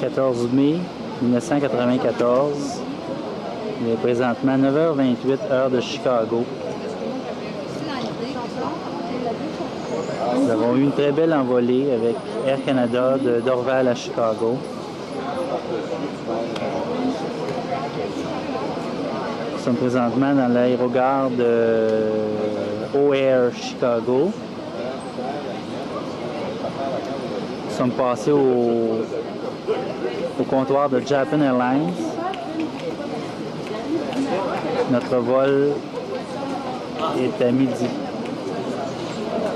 14 mai 1994. Il est présentement 9h28, heure de Chicago. Nous avons eu une très belle envolée avec Air Canada de Dorval à Chicago. Nous sommes présentement dans l'aérogare de O'Hare, Chicago. Nous sommes passés au comptoir de Japan Airlines. Notre vol est à midi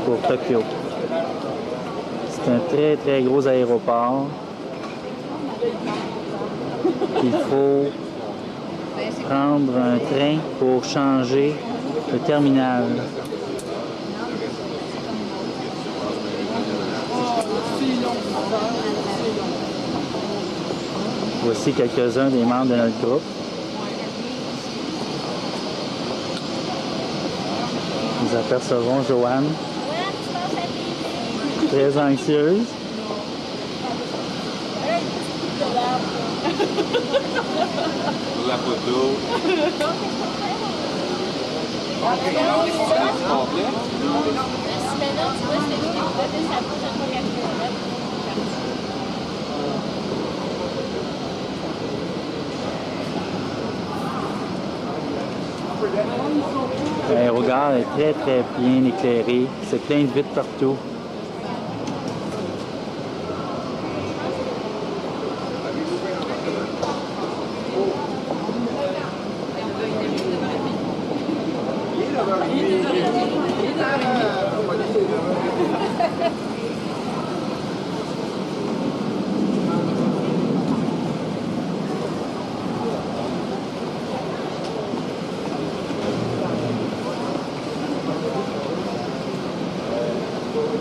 pour Tokyo. C'est un très très gros aéroport. Il faut prendre un train pour changer le terminal. Voici quelques-uns des membres de notre groupe. Nous apercevons Joanne, très anxieuse. La photo. L'aérogare est très très bien éclairé. C'est plein de vitres partout.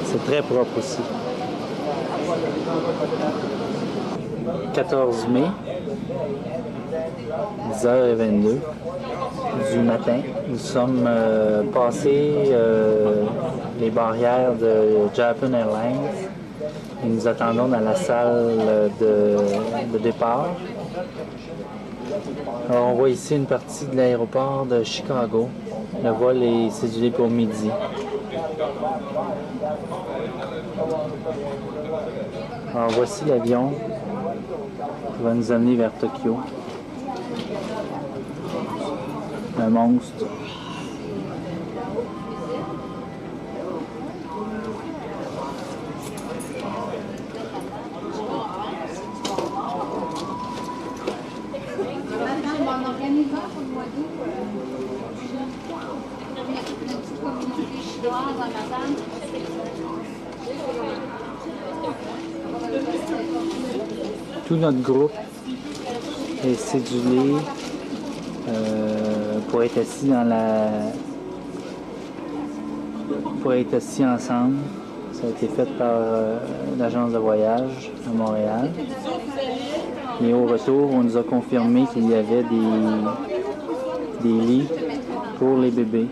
C'est très propre aussi. 14 mai, 10h22 du matin. Nous sommes passés les barrières de Japan Airlines et nous attendons dans la salle de départ. Alors, on voit ici une partie de l'aéroport de Chicago. Le vol est cédulé pour midi. Alors voici l'avion qui va nous amener vers Tokyo. Un monstre. Tout notre groupe est cédulé pour être assis pour être assis ensemble. Ça a été fait par l'agence de voyage à Montréal. Et au retour, on nous a confirmé qu'il y avait des lits pour les bébés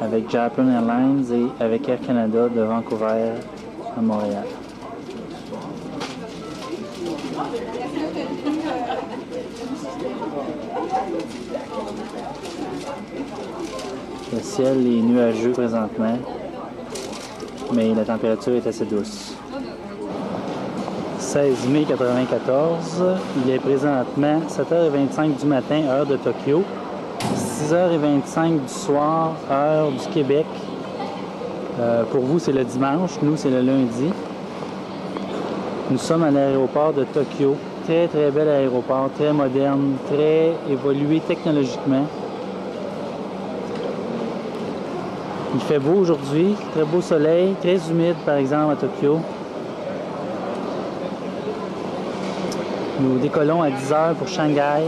avec Japan Airlines et avec Air Canada de Vancouver à Montréal. Le ciel est nuageux présentement, mais la température est assez douce. 16 mai 1994, il est présentement 7h25 du matin, heure de Tokyo, 6h25 du soir, heure du Québec. Pour vous, c'est le dimanche, nous, c'est le lundi. Nous sommes à l'aéroport de Tokyo. Très, très bel aéroport, très moderne, très évolué technologiquement. Il fait beau aujourd'hui, très beau soleil, très humide par exemple à Tokyo. Nous décollons à 10h pour Shanghai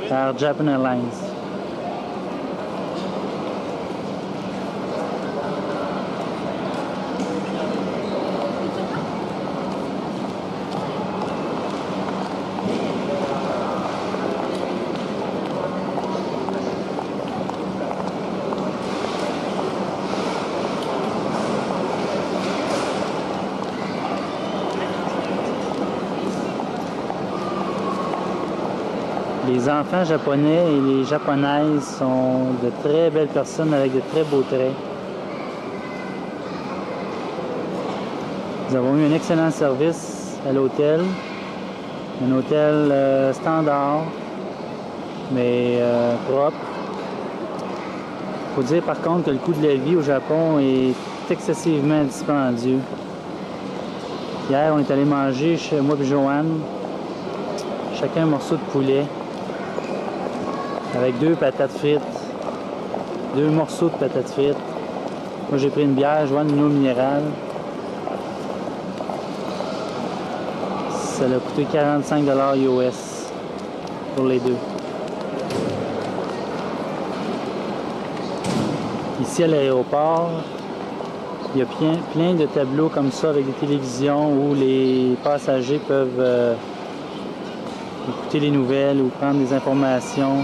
par Japan Airlines. Les enfants japonais et les japonaises sont de très belles personnes avec de très beaux traits. Nous avons eu un excellent service à l'hôtel. Un hôtel standard, mais propre. Il faut dire par contre que le coût de la vie au Japon est excessivement dispendieux. Hier, on est allé manger chez moi et Joanne, chacun un morceau de poulet, avec 2 patates frites, 2 morceaux de patates frites. Moi, j'ai pris une bière, Joanne une eau minérale. Ça a coûté 45 $ US pour les deux. Ici à l'aéroport, il y a plein de tableaux comme ça avec des télévisions où les passagers peuvent écouter les nouvelles ou prendre des informations.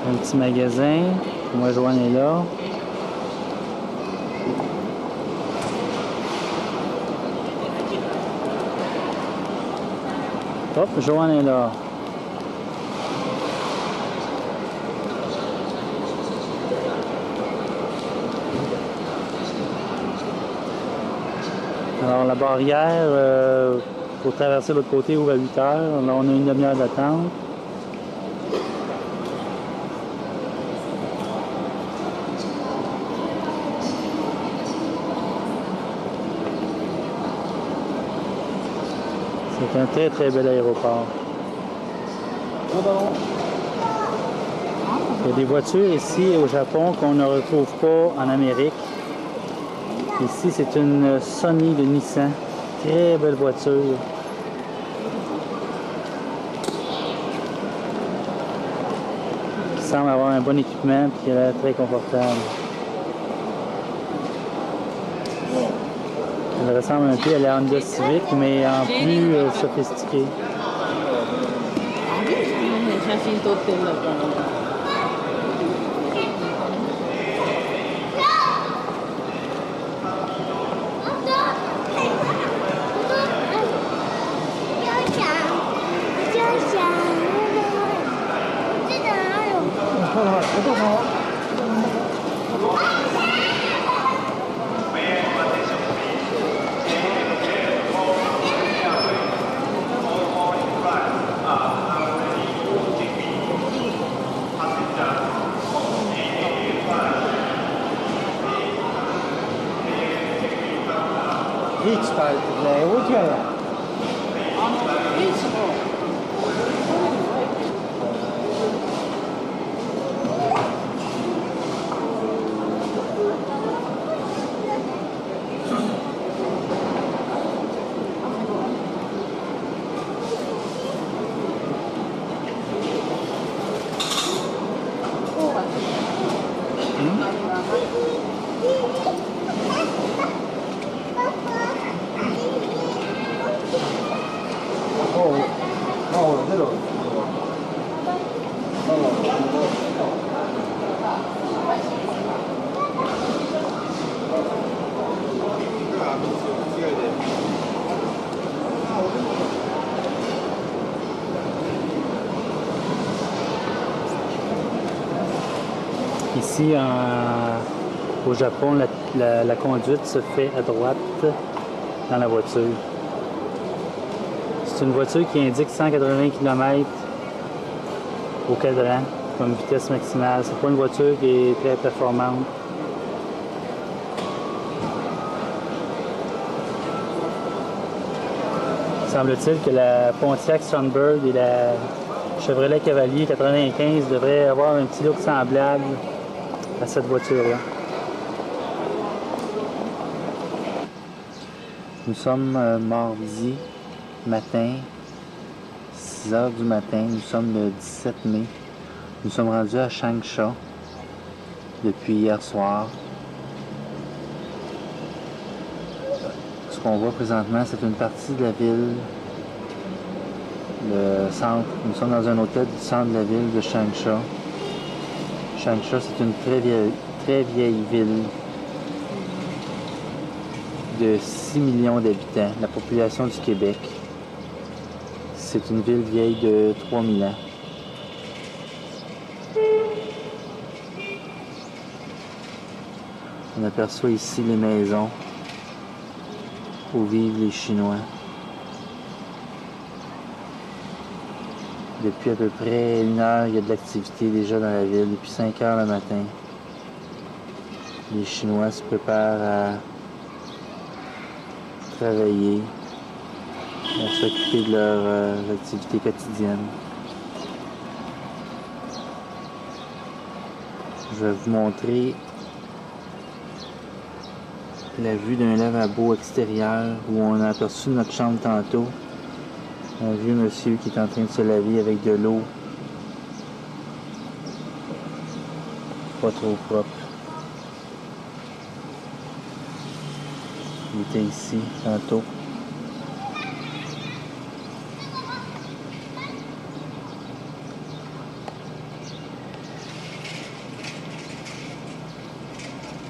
Un petit magasin. Moi, Joanne est là. Hop, Joanne est là. Alors, la barrière pour traverser l'autre côté ouvre à 8 heures. Là, on a une demi-heure d'attente. C'est un très très bel aéroport. Il y a des voitures ici au Japon qu'on ne retrouve pas en Amérique. Ici, c'est une Sony de Nissan. Très belle voiture. Qui semble avoir un bon équipement et qui a l'air très confortable. Elle ressemble un peu à la Honda Civic, mais en plus sophistiquée. 写真撮ってんだから。ビーチとあるとね、大きいわよ。ビーチの Ici, au Japon, la conduite se fait à droite dans la voiture. C'est une voiture qui indique 180 km au cadran comme vitesse maximale. C'est pas une voiture qui est très performante. Semble-t-il que la Pontiac Sunbird et la Chevrolet Cavalier 95 devraient avoir un petit look semblable à cette voiture-là. Nous sommes mardi matin. 6 heures du matin. Nous sommes le 17 mai. Nous sommes rendus à Changsha depuis hier soir. Ce qu'on voit présentement, c'est une partie de la ville, le centre. Nous sommes dans un hôtel du centre de la ville de Changsha. Changsha, c'est une très vieille ville de 6 millions d'habitants, la population du Québec. C'est une ville vieille de 3000 ans. On aperçoit ici les maisons où vivent les Chinois. Depuis à peu près 1 heure, il y a de l'activité déjà dans la ville. Depuis 5 heures le matin, les Chinois se préparent à travailler, à s'occuper de leur activité quotidienne. Je vais vous montrer la vue d'un lavabo extérieur où on a aperçu notre chambre tantôt. Un vieux monsieur qui est en train de se laver avec de l'eau pas trop propre. Il était ici tantôt.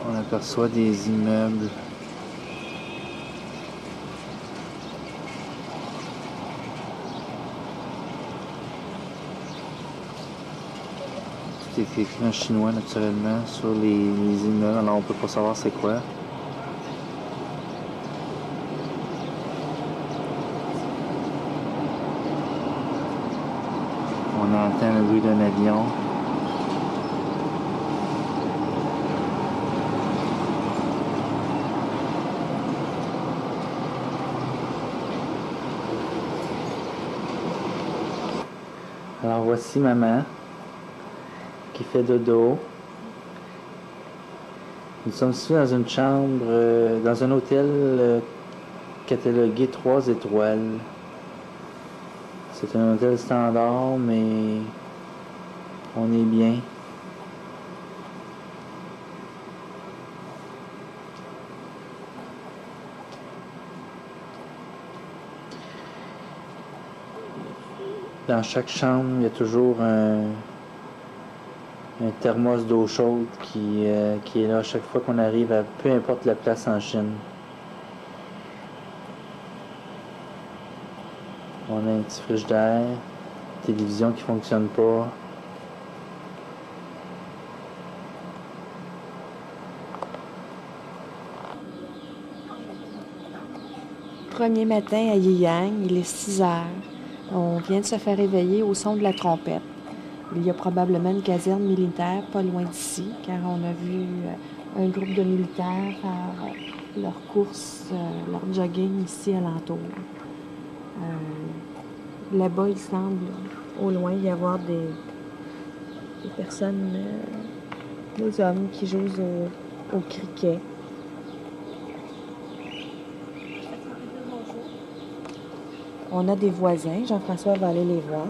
On aperçoit des immeubles. Tout est écrit en chinois naturellement sur les immeubles, alors on peut pas savoir c'est quoi. On entend le bruit d'un avion. Alors voici maman qui fait dodo. Nous sommes ici dans une chambre, dans un hôtel catalogué 3 étoiles. C'est un hôtel standard, mais on est bien. Dans chaque chambre, il y a toujours un thermos d'eau chaude qui est là à chaque fois qu'on arrive à peu importe la place en Chine. On a un petit frigidaire, télévision qui ne fonctionne pas. Premier matin à Yiyang, il est 6 heures. On vient de se faire réveiller au son de la trompette. Il y a probablement une caserne militaire pas loin d'ici, car on a vu un groupe de militaires faire leur course, leur jogging ici alentour. Là-bas, il semble au loin y avoir des personnes, des hommes qui jouent au cricket. On a des voisins. Jean-François va aller les voir.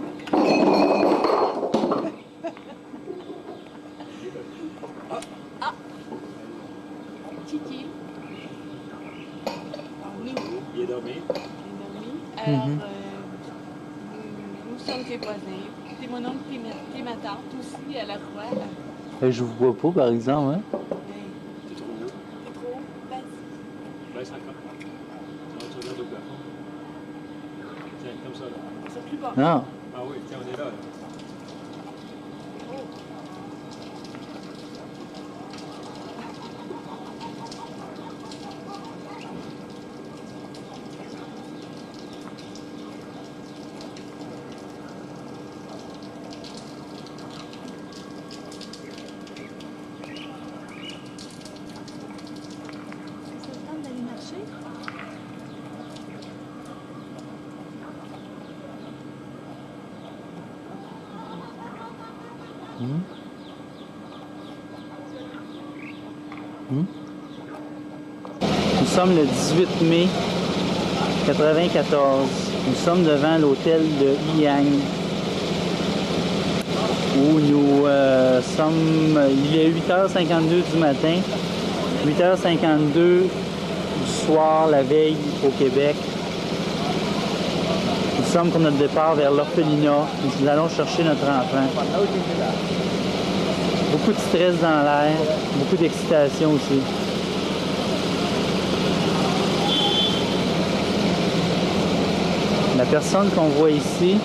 Kiki. Il est dormi. Alors, nous sommes tes voisins. T'es mon oncle, t'es ma tante aussi à la fois. Je vous vois pas, par exemple, hein? T'es trop haut. T'es trop haut. Vas-y. Baisse encore. Tu regardes au plafond. Tiens, comme ça, là. C'est plus bas. Non. Ah oui, tiens, on est là. Nous sommes le 18 mai 94. Nous sommes devant l'hôtel de Yang, où nous sommes... Il est 8h52 du matin, 8h52 du soir, la veille au Québec. Nous sommes pour notre départ vers l'orphelinat. Nous allons chercher notre enfant. Beaucoup de stress dans l'air, beaucoup d'excitation aussi. La personne qu'on voit ici,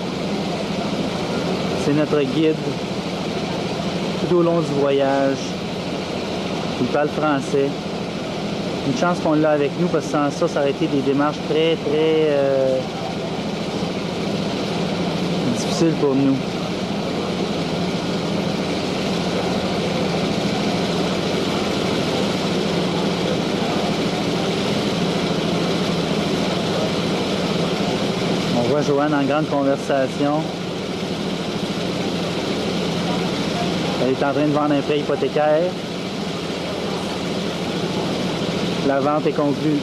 c'est notre guide tout au long du voyage. Il parle français. Une chance qu'on l'a avec nous parce que sans ça, ça aurait été des démarches très difficiles pour nous. On voit Joanne en grande conversation. Elle est en train de vendre un prêt hypothécaire. La vente est conclue.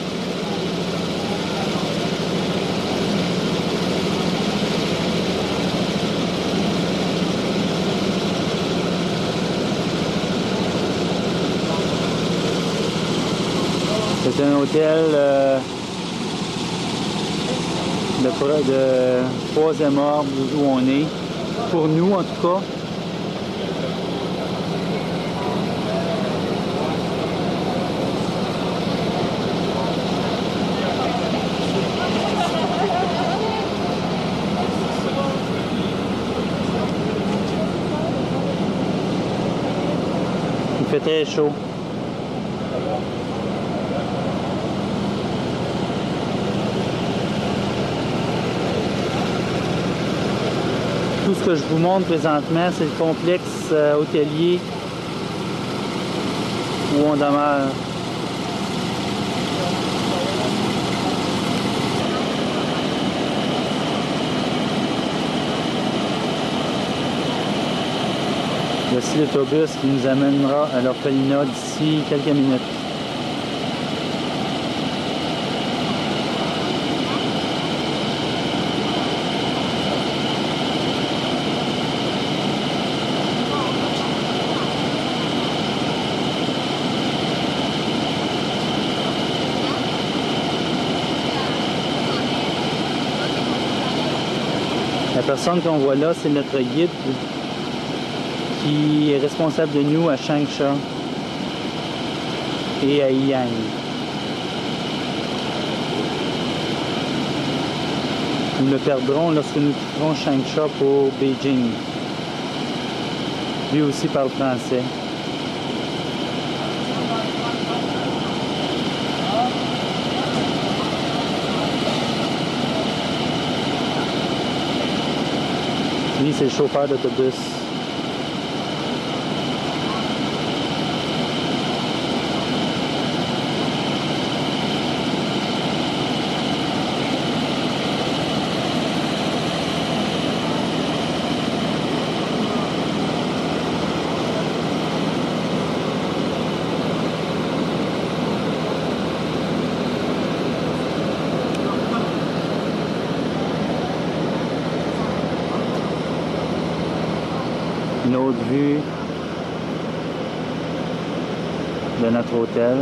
C'est un hôtel de troisième ordre où on est. Pour nous, en tout cas. Il fait très chaud. Tout ce que je vous montre présentement, c'est le complexe hôtelier où on demeure. Voici l'autobus qui nous amènera à l'orphelinat d'ici quelques minutes. La personne qu'on voit là, c'est notre guide qui est responsable de nous à Changsha et à Yang. Nous le perdrons lorsque nous quitterons Changsha pour Beijing. Lui aussi parle français. Lui, c'est le chauffeur d'autobus. Une autre vue de notre hôtel.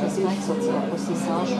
J'espère qu'il sortira pas ses sages.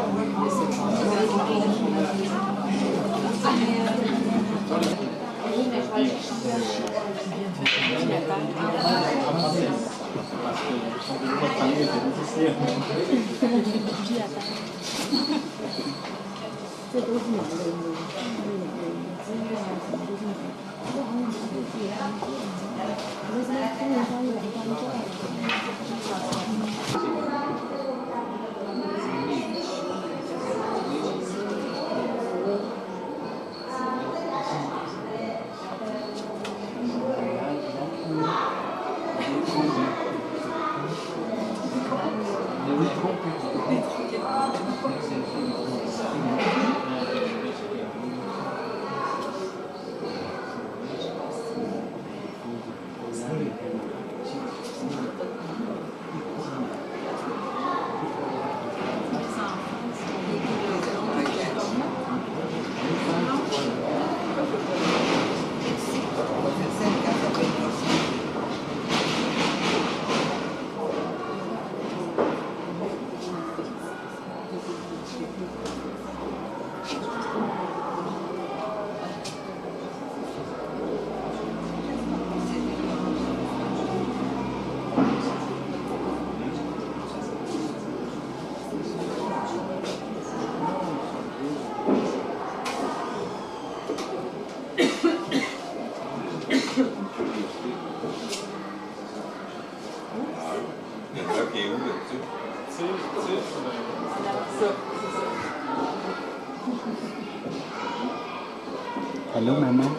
Allô, maman?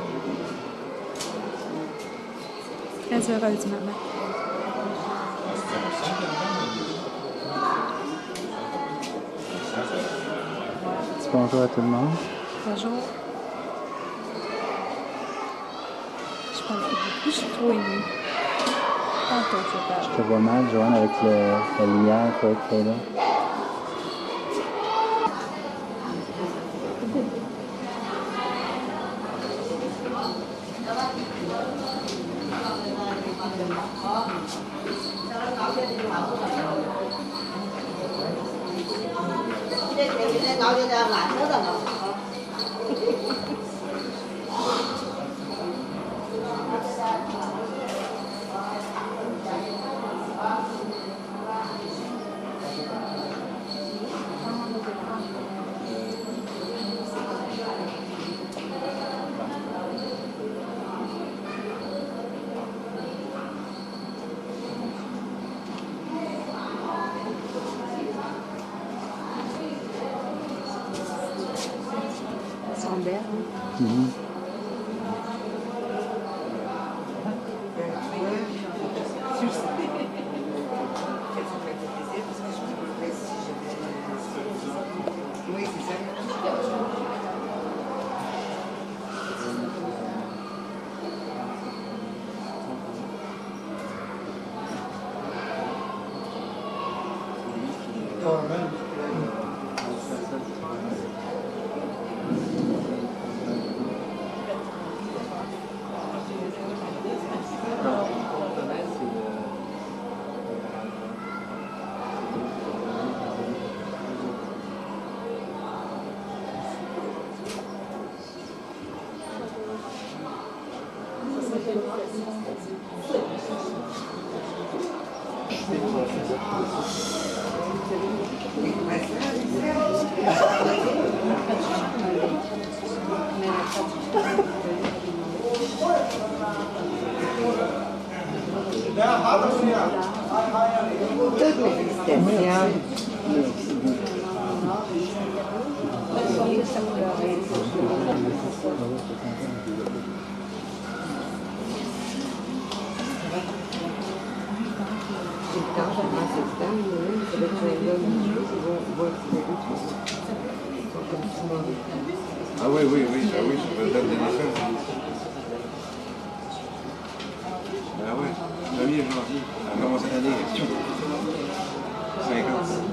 Très heureuse, maman. Dis bonjour à tout le monde. Bonjour. Je parle beaucoup, je suis trop émue. Tantôt, je parle. Je te vois mal, Joanne, avec la lumière qui est là. Elles sont belles, hein? Mhm. Félicitations. Ah oui, oui, oui, ah oui, sur la date de naissance. Ah oui, 1er janvier, à commencer l'année. 50.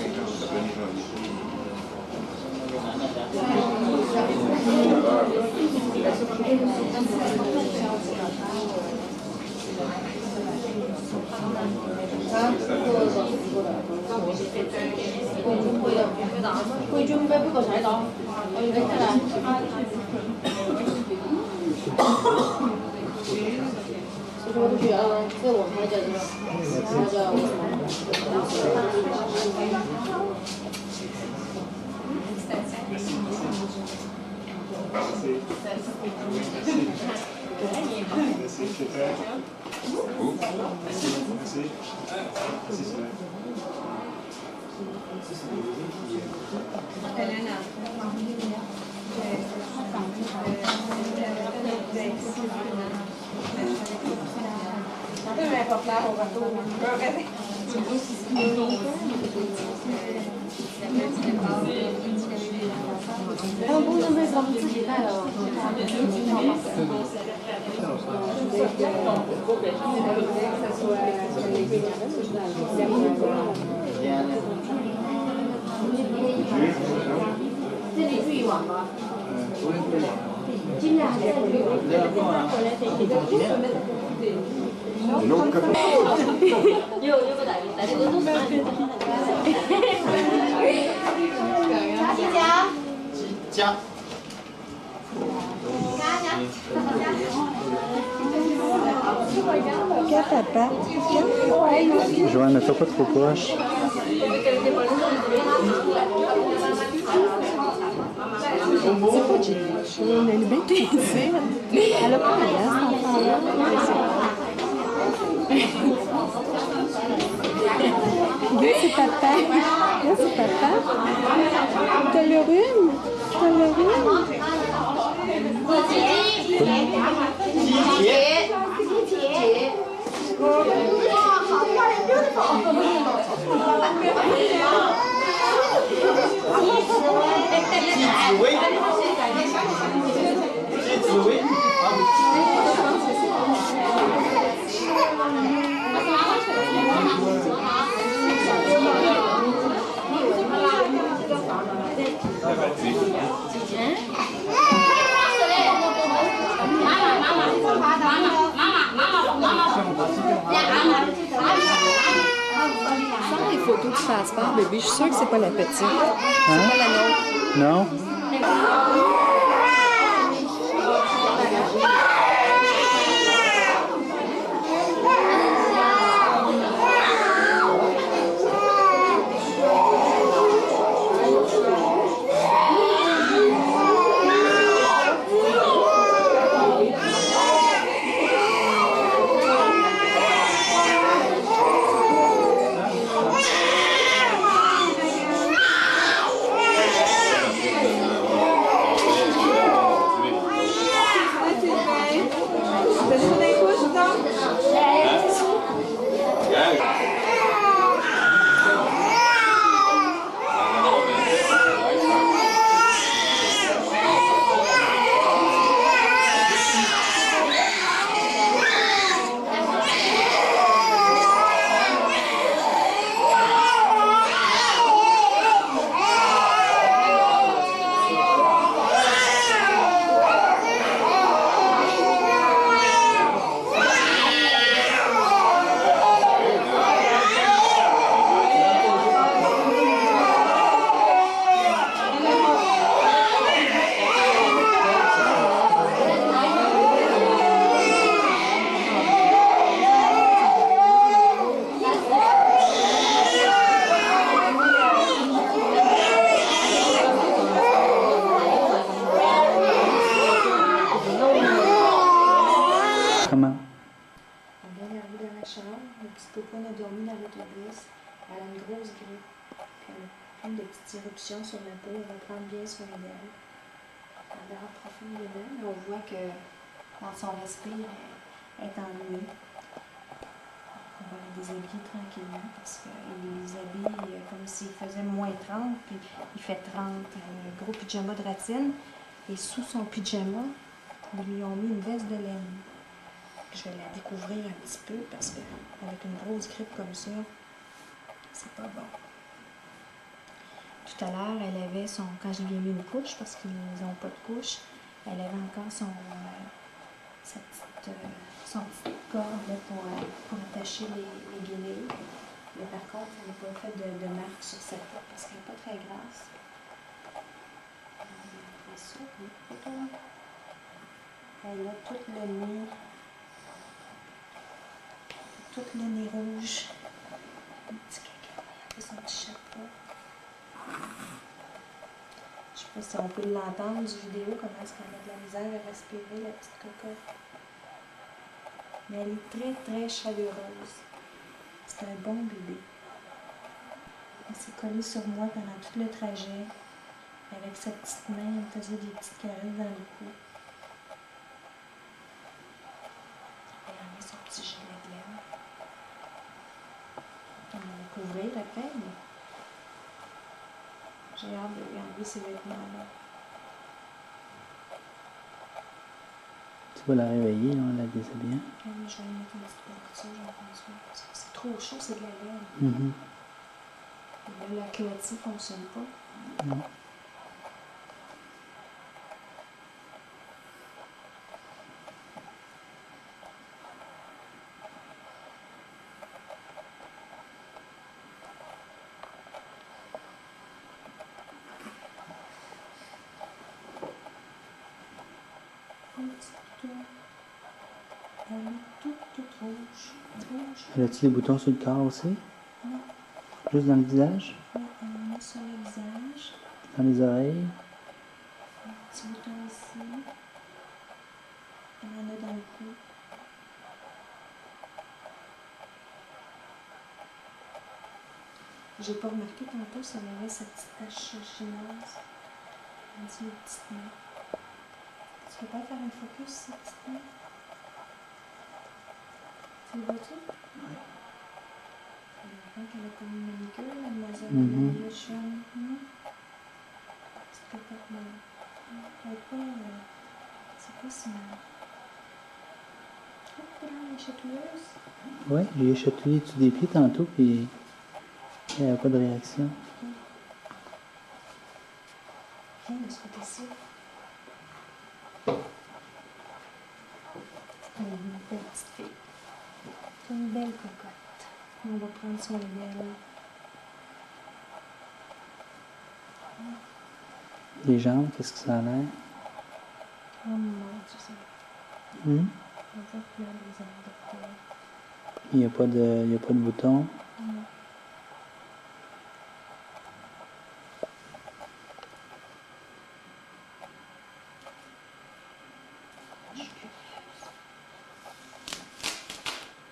1950, le 1er janvier. Regarde, papa. Joanne, ne sois pas trop proche. C'est pas Jenny. Elle est bien teintée. Elle a pas de glace, cette enfant-là. Regarde, c'est papa. Regarde, c'est papa. T'as le rhume? T'as le rhume? Sans les photos du passeport, bébé, je suis sûre que c'est pas la petite. C'est pas la nôtre. Non? Comment? On vient d'arriver dans la chambre. Le petit copain a dormi dans l'autobus. Elle a une grosse grippe. Puis plein de petites éruptions sur la peau. Elle va prendre bien soin d'elle. Elle verra profondément, mais on voit que quand son respire est ennuyé. On va les déshabiller tranquillement parce qu'ils les habillent comme s'il faisait moins 30, puis il fait 30. Un gros pyjama de ratine. Et sous son pyjama, ils lui ont mis une veste de laine. Je vais la découvrir un petit peu parce qu'avec une grosse grippe comme ça, c'est pas bon. Tout à l'heure, elle avait son. Quand je lui ai mis une couche, parce qu'ils n'ont pas de couche, elle avait encore son petite corde là, pour attacher les guenilles. Mais par contre, elle n'a pas fait de marque sur sa tête parce qu'elle n'est pas très grasse. Après ça, elle a tout le nez rouge. Un petit caca, elle a son petit chapeau. Je sais pas si on peut l'entendre du vidéo, comment est-ce qu'elle a de la misère à respirer, la petite cocotte. Mais elle est très, très chaleureuse. C'est un bon bébé. Elle s'est collée sur moi pendant tout le trajet. Avec sa petite main, elle faisait des petites caresses dans le cou. Elle a mis son petit gilet de laine. On va le couvrir après, mais j'ai hâte de lui enlever ses vêtements-là. Tu vas la réveiller, là, en la déshabillant. Je vais lui mettre une petite couverture, Jean-François, parce que c'est trop chaud, c'est de la laine. Mhm. Et là, la clôture ne fonctionne pas. Non. Elle est toute rouge. Elle a-t-il des boutons sur le corps aussi? Non. Juste dans le visage? Elle en a sur le visage. Dans les oreilles? Un petit bouton ici. Elle en a dans le cou. J'ai pas remarqué tantôt si elle avait sa petite tache chinoise. Elle dit les petites mains. Tu peux pas faire un focus sur sa petite main? Tu le vois-tu? Oui. Quand elle a comme une manicure, mademoiselle Mhm. Maria Jeune. Petite cocotte noire. Elle est pas. C'est quoi ce mal? Hop là, les chatouilleuses. Oui, j'ai chatouillé dessus des pieds tantôt, puis il n'y avait pas de réaction. Viens de ce côté-ci. C'est une belle petite fille. C'est une belle cocotte. On va prendre soin d'elle. Les jambes, qu'est-ce que ça a l'air? Oh mon Dieu, ça va. Hmm? On va faire les arbres de Il n'y a pas de bouton. Non.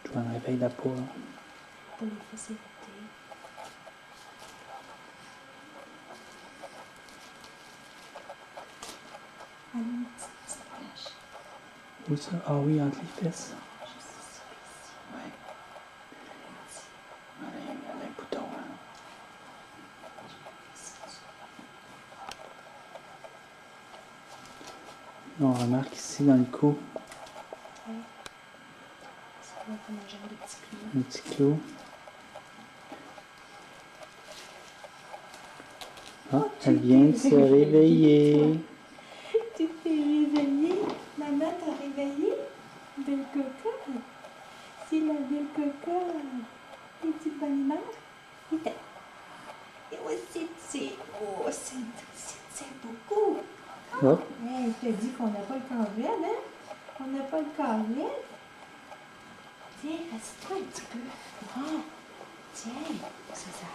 Je vais en réveiller la peau. Là. Pour les facilités. Elle a une petite tache. Où ça? Ah oui, entre les fesses. Juste ici, ici. Oui. Il y a un bouton. Là. On remarque ici dans le cou Ouais. Ça va comme un genre de petit clou. un petit clou. Ah, elle vient de se réveiller. Tu t'es réveillée? Maman t'a réveillée? Belle cocotte? C'est la belle cocotte. T'es-tu de bonne humeur? Et c'est beaucoup. Oh, Hey, je te dis qu'on n'a pas le corps vide, hein? On n'a pas le corps vide. Tiens, assieds-toi un petit peu. Oh, tiens, c'est ça.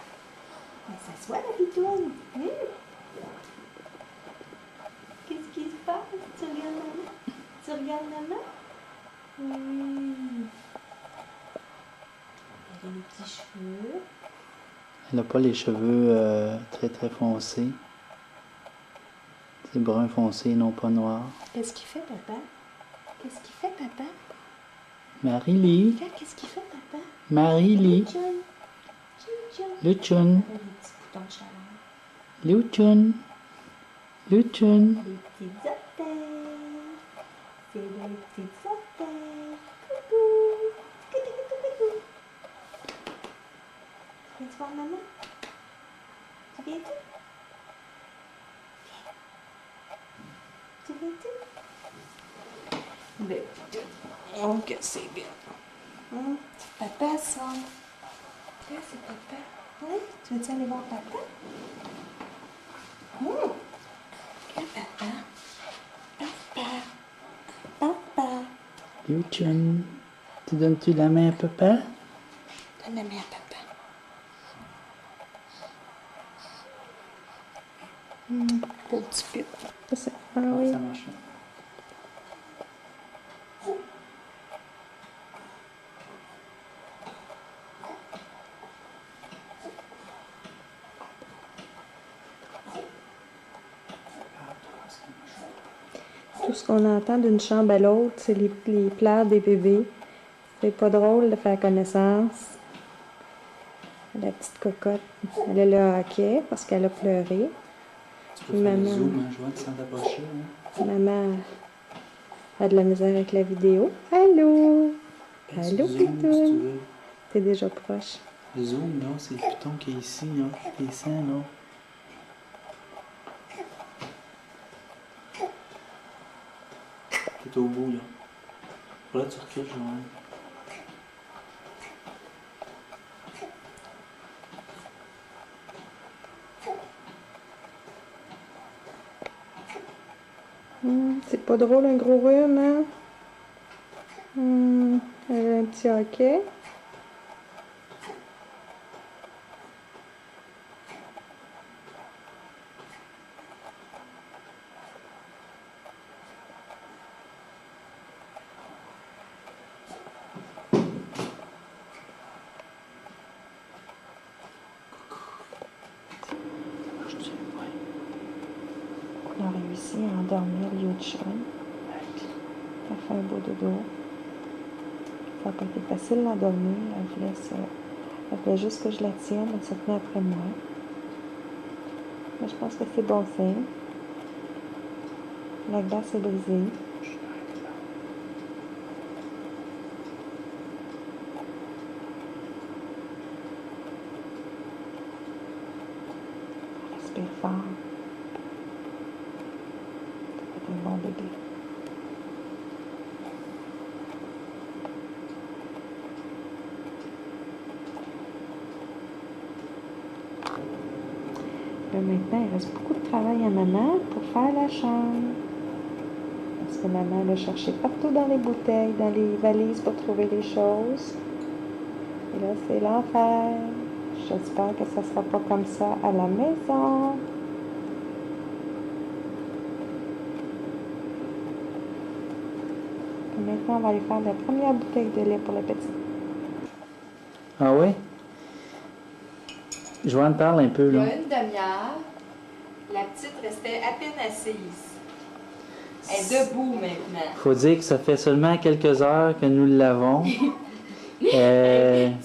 Ben, s'assois, la pitoune. Hein? Qu'est-ce qui se passe? Tu regardes maman? Tu regardes maman? Oui. Elle a les petits cheveux. Elle n'a pas les cheveux très très foncés. C'est brun foncé, non pas noir. Qu'est-ce qu'il fait, papa? Qu'est-ce qu'il fait, papa? Marie-Lee, Qu'est-ce qu'il fait, papa? Marie-Lee, Chun. Chun. Luchun, Avec des petits boutons de chaleur. Luchun, Luchun. Des petites orteils. C'est des petites orteils. Coucou. Coucou, coucou, coucou. Viens-tu voir maman? Tu viens-tu? Tu viens-tu? Ben, oh, que c'est bien. C'est papa, ça. Là, c'est papa. Oui? Tu veux-tu aller voir papa? Papa. Papa. Papa. Luchun, tu donnes-tu la main à papa? Donne la main à papa. Beau petit peu. Ça, ah oui. Ça marche. Tout ce qu'on entend d'une chambre à l'autre, c'est les pleurs des bébés. C'est pas drôle de faire connaissance. La petite cocotte, elle est là à hockey parce qu'elle a pleuré. Tu peux faire le zoom, hein, je vois que ça t'approcher. Maman a de la misère avec la vidéo. Allô? Allô, Zoom, si tu Pitoune? veux. T'es déjà proche. Le zoom, là, c'est le piton qui est ici, là. Qui est sain, là. T'es au bout, là. Là, tu recules, Joanne. C'est pas drôle, un gros rhume, hein? Elle a un petit hockey. On a réussi à endormir Liu-Chun. Elle a fait un beau dodo. Ça n'a pas été facile d'endormir. Elle voulait juste que je la tienne. Elle se tenait après moi. Mais je pense que c'est bon signe. La glace est brisée. Respire fort. C'est un bon bébé. Là, maintenant, il reste beaucoup de travail à maman pour faire la chambre. Parce que maman elle a cherché partout dans les bouteilles, dans les valises pour trouver les choses. Et là, c'est l'enfer. J'espère que ça ne sera pas comme ça à la maison. Et maintenant, on va aller faire la première bouteille de lait pour la petite. Ah oui? Joanne parle un peu, Il y là. a une demi-heure, la petite restait à peine assise. Elle est debout maintenant. Faut dire que ça fait seulement quelques heures que nous l'avons. Tu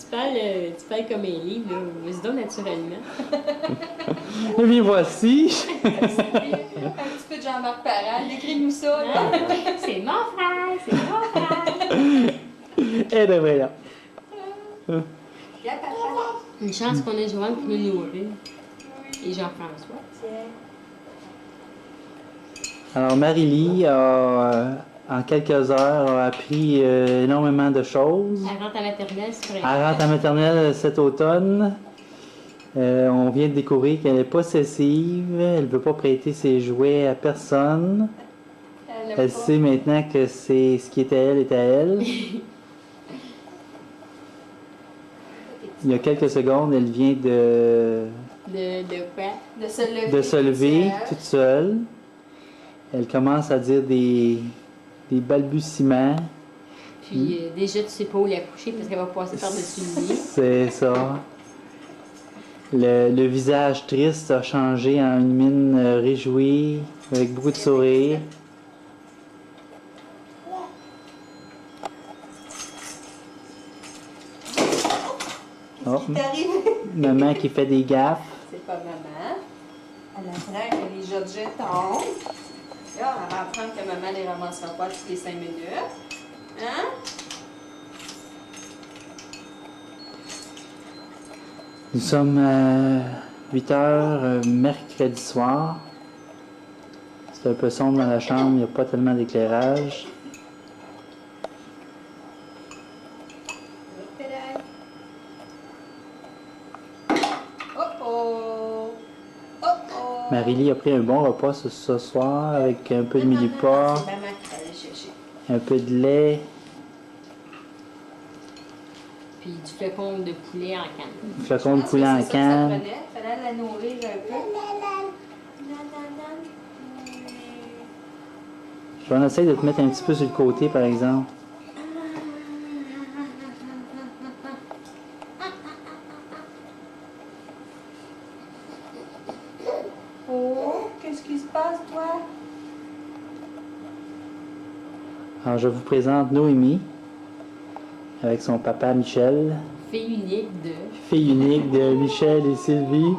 parles comme Ellie, là. Vas-y naturellement. Et bien voici. Un petit peu de Jean-Marc Parent. Décris-nous ça, là. C'est mon frère, c'est mon frère. Et de vrai là. Viens, papa. Une chance qu'on ait Joanne pour nous nourrir. Et Jean-François. Tiens. Alors Marie-Lie en quelques heures, a appris énormément de choses. Elle rentre à maternelle, c'est vrai. Elle rentre à maternelle cet automne. On vient de découvrir qu'elle est possessive. Elle ne veut pas prêter ses jouets à personne. Elle sait maintenant que c'est ce qui était à elle est à elle. Il y a quelques secondes, elle vient De quoi? De se lever. toute seule. Elle commence à dire des balbutiements. Puis déjà, tu sais pas où la coucher parce qu'elle va passer par-dessus le lit. C'est ça. Le visage triste a changé en une mine réjouie, avec beaucoup de sourires. Oh, Qu'est-ce qui t'arrive? maman qui fait des gaffes. C'est pas maman. Elle apprend que les objets tombent. Là, elle va apprendre que maman les ramassera pas toutes les 5 minutes. Hein? Nous sommes à 8 h mercredi soir. C'est un peu sombre dans la chambre, il n'y a pas tellement d'éclairage. Oh oh! Oh oh! Marie-Lie a pris un bon repas ce soir avec un peu de millipore, C'est maman qui va aller chercher. un peu de lait, Puis du flocon de poulet en canne. un flacon de poulet en canne. Il fallait la nourrir un peu. Je vais essayer de te mettre un petit peu sur le côté, par exemple. Oh, qu'est-ce qui se passe, toi? Alors, je vous présente Noémie, avec son papa Michel, Fille unique de. fille unique de Michel et Sylvie.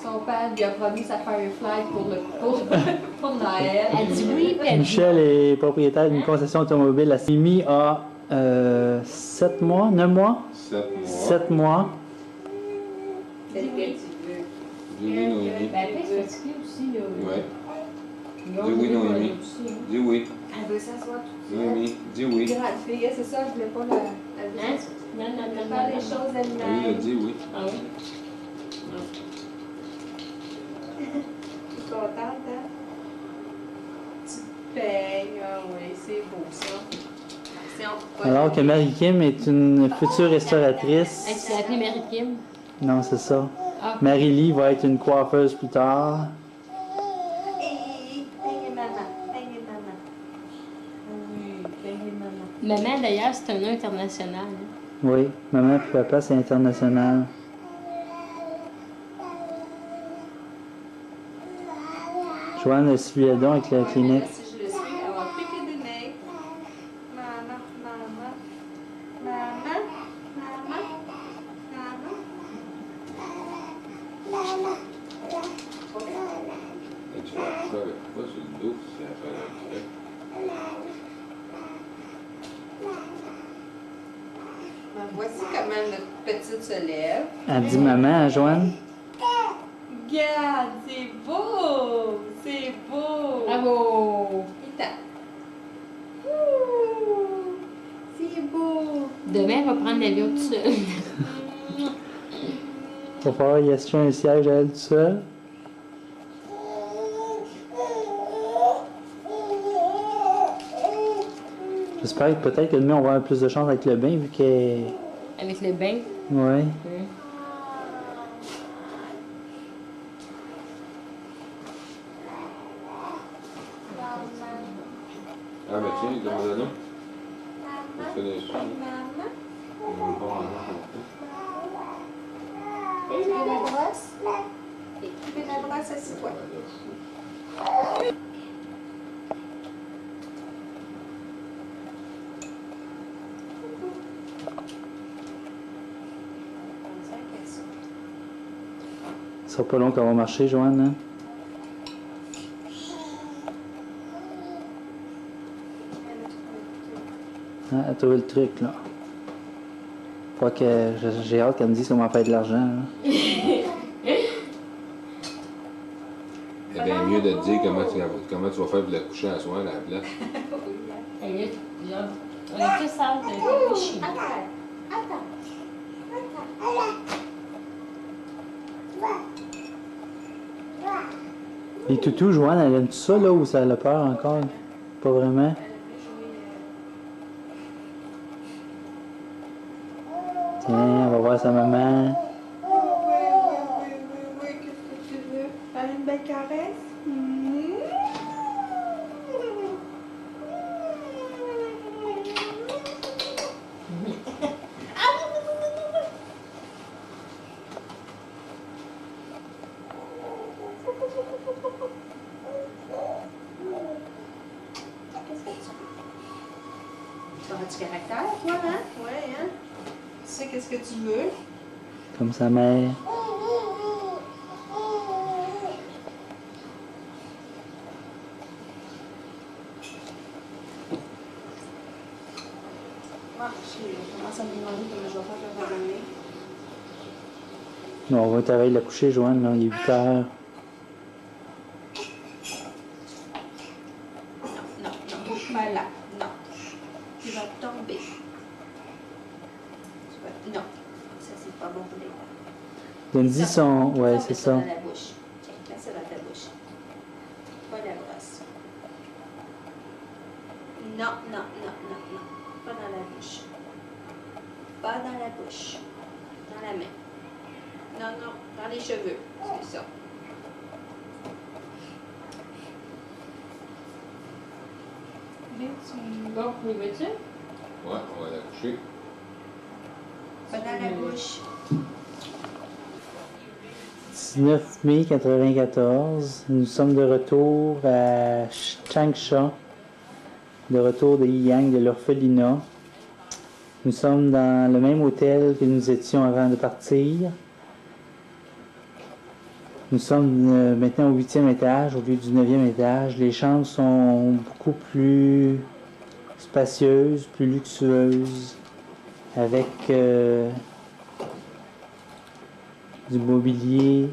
Son père lui a promis sa Firefly pour Noël. Elle dit oui, puis elle dit Michel est propriétaire d'une concession automobile. La Noémie a 7 mois, 9 mois? 7 mois. 7 mois. C'est ce que tu veux. Dis oui, Noémie. Ben, elle est fatiguée aussi, là. Ouais. Ils ont Dis oui, des Noémie. bonhommes aussi, hein. Dis oui. Elle veut s'asseoir toute seule. Noémie, dis oui. Grande fille, c'est ça, je voulais pas la Hein? Non, non, non, faire les non. choses Ah oui, elle elle-même. dit oui. Ah oui? Je suis contente, hein? Tu te peignes, ah oui, c'est beau ça. Si on peut pas Alors que Marie-Kim est une future restauratrice. Hey, tu l'as appelée Mary Kim? Non, c'est ça. Ah. Marie-Lie va être une coiffeuse plus tard. Hey, peigne maman, peigne maman. Oui, peigne maman. Maman, d'ailleurs, c'est un nom international. hein. Oui, maman et papa, c'est international. Joanne, suis-le donc avec la clinique. Là, si je le suis, elle va piquer des nez. Maman, maman, maman, maman, maman. Et tu vas faire ça avec quoi sur le dos si elle fait un trait? Ben, voici comment notre petite se lève. Elle dit maman à Joanne. Regarde, c'est beau! C'est beau! Bravo! Il tape. Ouh, c'est beau! Demain, elle va prendre l'avion toute seule. Il va falloir y acheter un siège à elle tout seul. J'espère que peut-être que demain on va avoir plus de chance avec le bain vu qu'elle. Avec le bain. Ouais. Hein. Ah, ben tiens, demande-le. On connaît ça. Maman, On va le voir avant. tu veux la brosse? Tu veux la brosse, assis-toi. Ça sera pas long qu'on va marcher, Joanne. Hein? Hein, elle a trouvé le truc, là. Pas que j'ai hâte qu'elle me dise comment faire de l'argent. Là. C'est bien mieux de te dire comment tu vas faire pour la coucher à soir, la place. Elle est, genre, on est tous hâte de réfléchir. Les toutous, Joanne, elle aime tout ça, là, ou ça a peur encore? Pas vraiment. Tiens, on va voir sa maman. Oui, qu'est-ce que tu veux? Faire une belle caresse? sais qu'est-ce que tu veux. Comme sa mère. Je commence à me demander comment je vais faire pour ramener. Non, on va t'arrêter de la coucher, Joanne, là, il est 8 heures. Non, bouge pas là. Non. Tu vas tomber. Non. Ça, c'est pas bon pour les dents. Donne-y son... Ouais, c'est ça. Dans la bouche. Tiens, mets ça dans ta bouche. Pas la brosse. Non. Pas dans la bouche. Pas dans la bouche. Dans la main. Non, dans les cheveux. C'est ça. Bon, on y va-tu? Ouais, on va la coucher. Pas dans la bouche. 19 mai 1994, nous sommes de retour à Changsha, de retour de Yiyang, de l'orphelinat. Nous sommes dans le même hôtel que nous étions avant de partir. Nous sommes maintenant au 8e étage au lieu du 9e étage. Les chambres sont beaucoup plus spacieuses, plus luxueuses, avec du mobilier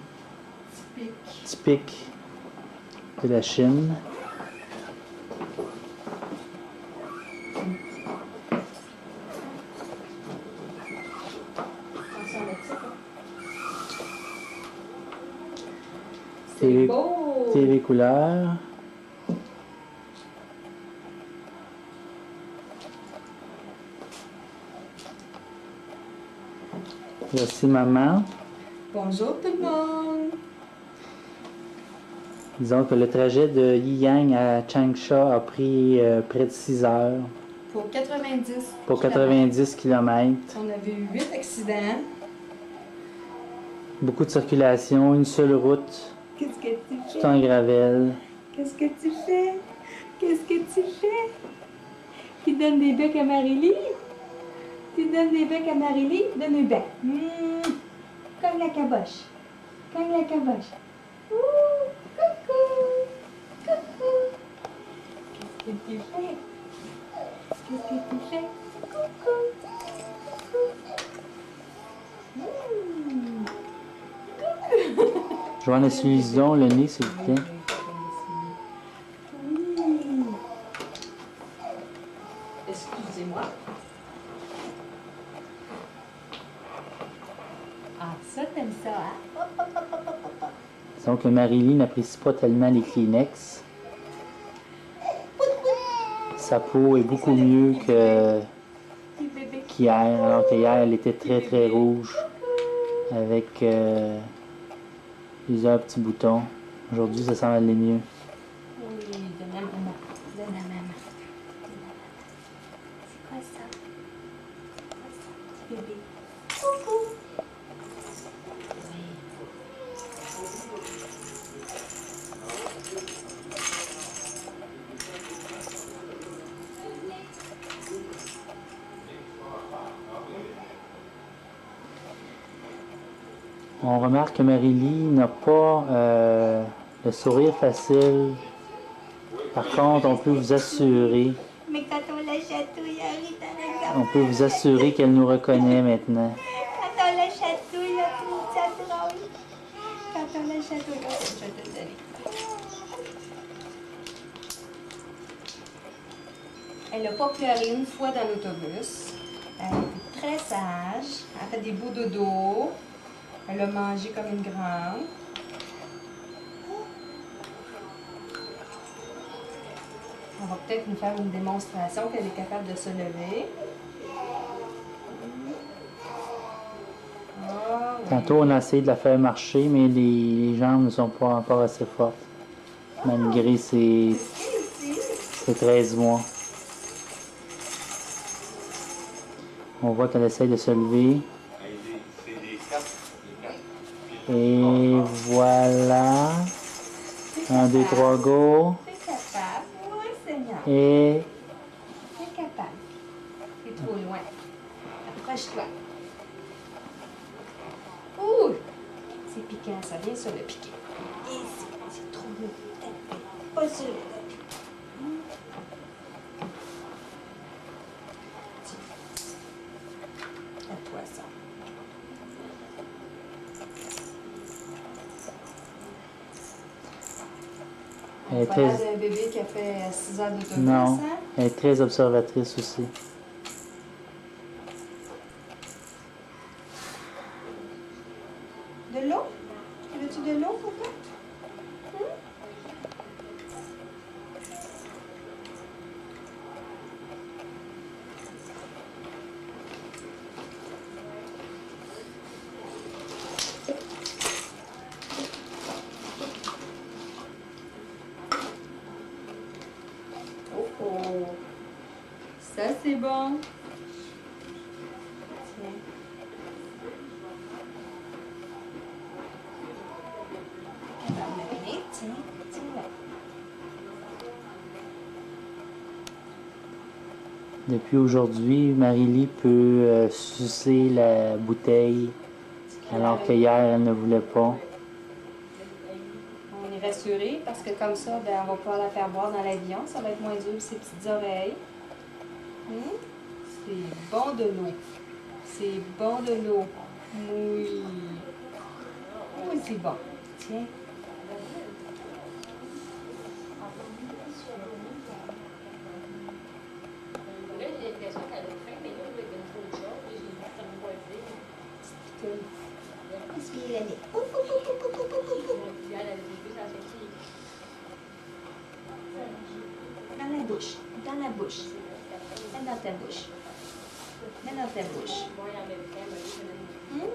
typique de la Chine. C'est beau! TV couleur. Voici maman. Bonjour tout le monde. Disons que le trajet de Yiyang à Changsha a pris près de 6 heures Pour 90. pour 90 km. On avait eu 8 accidents. Beaucoup de circulation, une seule route, Qu'est-ce que tu tout fais? en gravel. Qu'est-ce que tu fais? Qu'est-ce que tu fais? Tu donnes des becs à Marie-Lie? Tu donnes des becs à Marie-Lie? Donne un bec. Comme la caboche. Comme la caboche. Ouh, coucou. Coucou. Qu'est-ce que tu fais? Qu'est-ce que tu fais? Coucou. Joanne, essuie donc le nez, s'il vous plaît. Excusez-moi. Ah, ça, t'aimes ça, hein? Disons que Marie-Lie n'apprécie pas tellement les Kleenex. Sa peau est beaucoup mieux qu'hier, alors qu'hier, elle était très très rouge, avec plusieurs petits boutons. Aujourd'hui, ça semble aller mieux. Oui, donne à maman. Donne à maman. C'est quoi ça? C'est quoi ça, petit bébé? Coucou. On remarque que Marie-Lie n'a pas le sourire facile. Par contre, on peut vous assurer, Mais quand on la chatouille, elle rit dans la on peut vous assurer qu'elle nous reconnaît maintenant. Quand on la chatouille, elle trouve ça drôle. Quand on la chatouille, je vais te le donner. Elle n'a pas pleuré une fois dans l'autobus. Elle était très sage. Elle a fait des beaux dodos. Elle a mangé comme une grande. On va peut-être nous faire une démonstration qu'elle est capable de se lever. Ah, oui. Tantôt, on a essayé de la faire marcher, mais les jambes ne sont pas encore assez fortes, malgré ses 13 mois. On voit qu'elle essaye de se lever. Et voilà. 1, 2, 3, go. C'est capable. Oui, Seigneur. Et C'est capable. C'est trop loin. Approche-toi. C'est piquant, ça vient sur le piquet. Ici, c'est trop lourd. Pas sur le tapis. À toi, ça. Elle est Voilà très... un bébé qui a fait 6 heures d'autobus, Non, hein? elle est très observatrice aussi. De l'eau? Veux-tu de l'eau, papa? Oh oh! Ça, c'est bon. Tiens. Elle va m'amener. Tiens, tiens-la. Depuis aujourd'hui, Marie-Lie peut sucer la bouteille, alors que hier, elle ne voulait pas. On est rassurés parce que comme ça, ben, on va pouvoir la faire boire dans l'avion. Ça va être moins dur pour ses petites oreilles. C'est bon de l'eau. C'est bon de l'eau. Oui. Oui, c'est bon. Tiens. Là, j'ai l'impression qu'elle a faim, mais là, elle donne trop de choses. J'ai dit, ça me va dire. Inspire la nez. Puis elle avait vu sa sortie. Dans la bouche. Dans la bouche. Mets dans ta bouche. Mets dans ta bouche. Bon, il y en avait fait, mais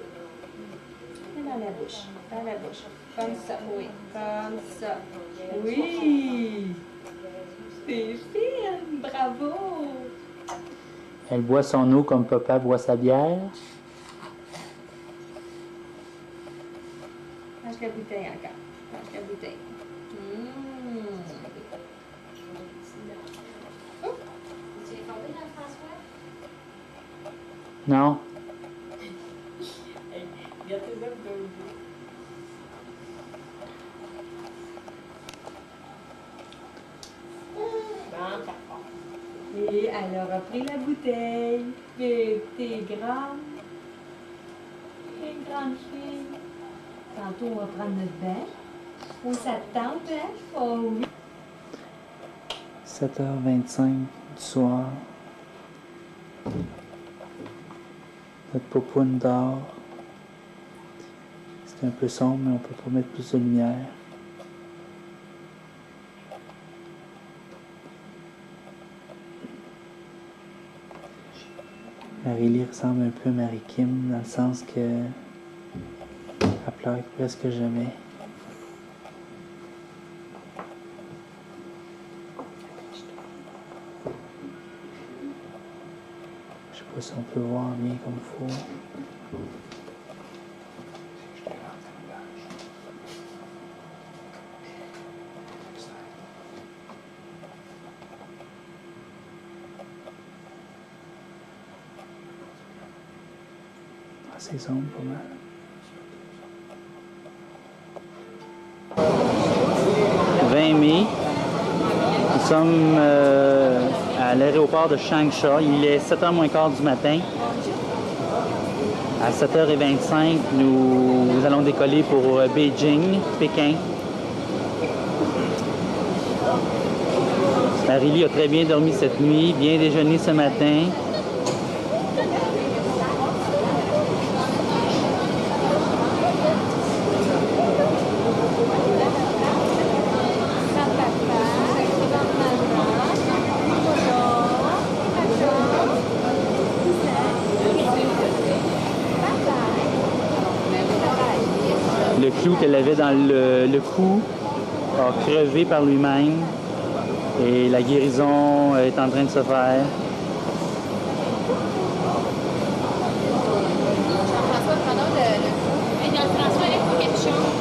Mets dans la bouche. Dans la bouche. Comme ça, oui. Comme ça. Oui! C'est fine! Bravo! Elle boit son eau comme papa boit sa bière. Mange la bouteille encore. Mange la bouteille. Tu es tombé dans François? Non? Il y a tes œufs de Et elle aura pris la bouteille. Et t'es grande. T'es une grande fille. Tantôt, on va prendre notre bain. Où ça te tente, hein? Oh oui. 7h25 du soir. Notre popoune dort. C'est un peu sombre, mais on peut pas mettre plus de lumière. Marie-Lie ressemble un peu à Marie-Kim, dans le sens que elle pleure presque jamais. Je sais pas si on peut voir bien comme il faut. C'est sombre pas mal. « 20 mai, nous sommes à l'aéroport de Changsha. Il est 7h moins quart du matin. À 7h25, nous allons décoller pour Beijing, Pékin. Marie-Lie a très bien dormi cette nuit, bien déjeuné ce matin. Le clou qu'elle avait dans le cou a crevé par lui-même et la guérison est en train de se faire. Jean-François, prenons le. Hey, Jean-François, il faut quelque chose.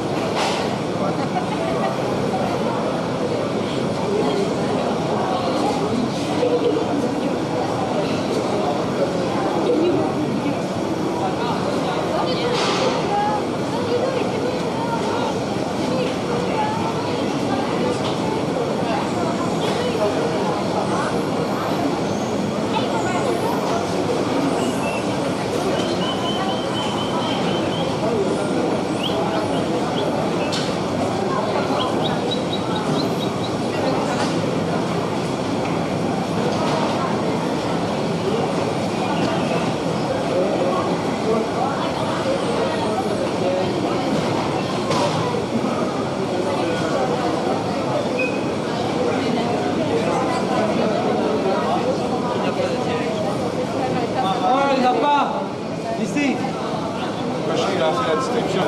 il a fait la distinction.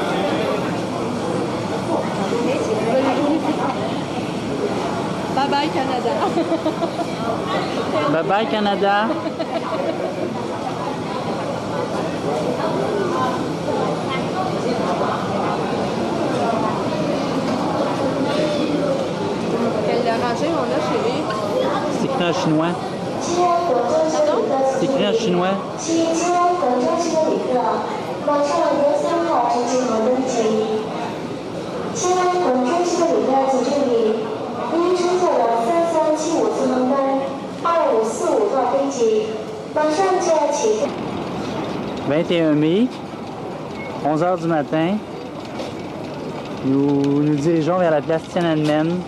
Bye bye Canada. Bye bye Canada. Quelle rangée on a, chérie? C'est écrit en chinois. Pardon? C'est écrit en chinois. 请参加本周期的旅客，马上由3号出集合登记。亲爱本周期的旅客请注意，因乘坐了3375次航班2545座飞机，马上就要起飞。 21 mai, 11 h du matin. Nous nous dirigeons vers la place Tiananmen.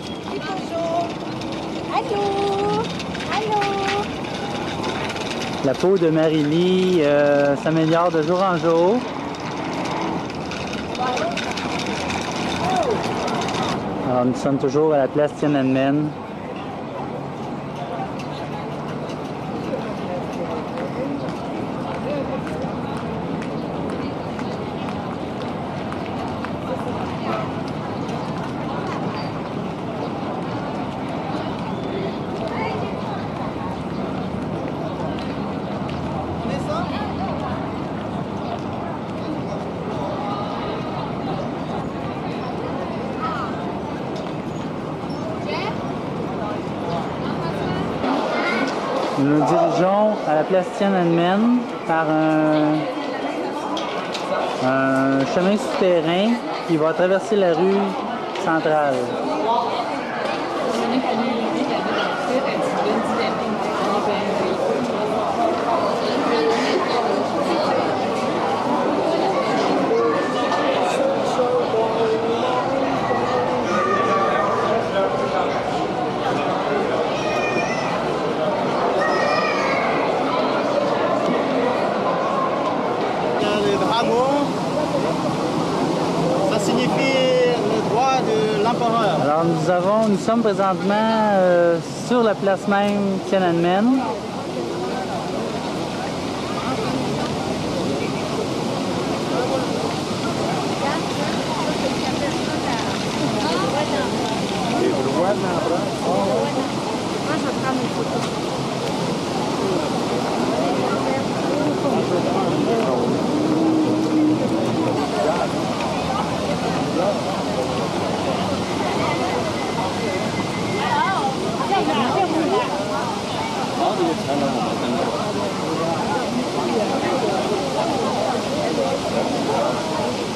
Allô? Allô? La peau de Marie-Lie s'améliore de jour en jour. Alors nous sommes toujours à la place Tiananmen. Nous nous dirigeons à la place Tiananmen par un chemin souterrain qui va traverser la rue centrale. Le dragon, ça signifie le droit de l'empereur. Alors nous sommes présentement sur la place même Tiananmen.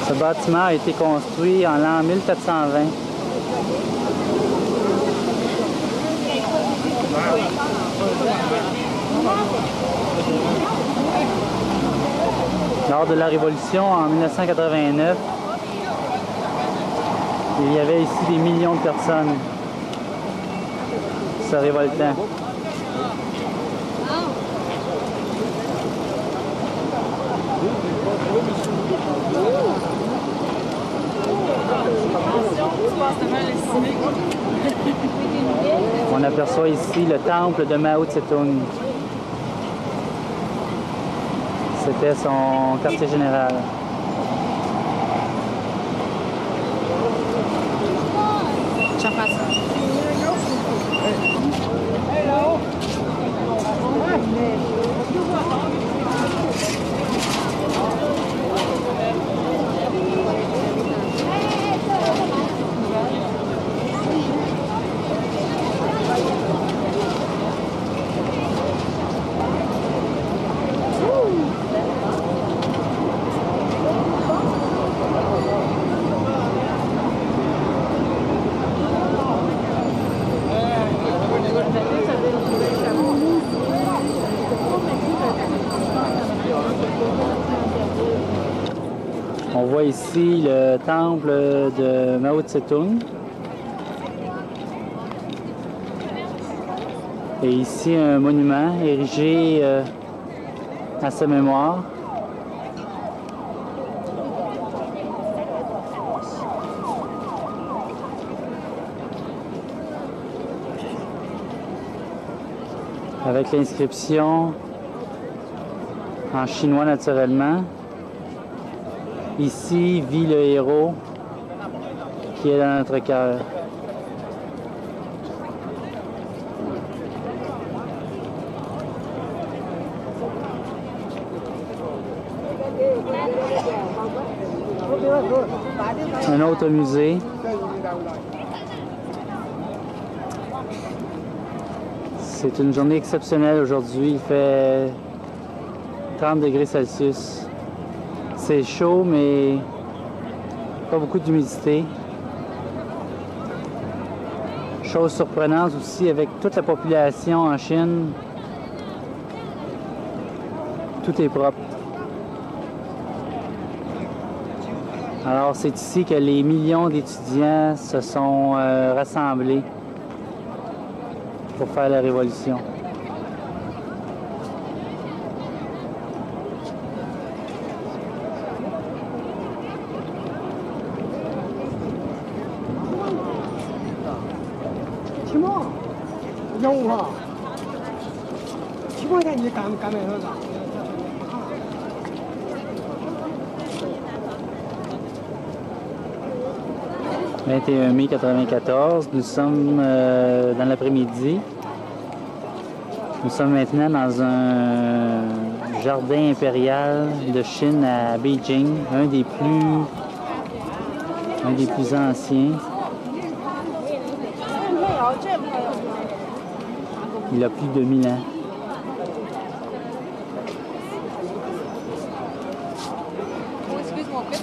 Ce bâtiment a été construit en l'an 1420. Lors de la Révolution en 1989, il y avait ici des millions de personnes se révoltant. On aperçoit ici le temple de Mao Tse-tung. C'était son quartier général. On voit ici le temple de Mao Tse-tung. Et ici un monument érigé à sa mémoire. Avec l'inscription en chinois naturellement. Ici vit le héros qui est dans notre cœur. Un autre musée. C'est une journée exceptionnelle aujourd'hui. Il fait 30 degrés Celsius. C'est chaud, mais pas beaucoup d'humidité. Chose surprenante aussi, avec toute la population en Chine, tout est propre. Alors, c'est ici que les millions d'étudiants se sont rassemblés pour faire la révolution. « 21 mai 1994, nous sommes dans l'après-midi. Nous sommes maintenant dans un jardin impérial de Chine à Beijing, un des plus anciens. Il a plus de 1000 ans. Oh, excuse-moi, Pep.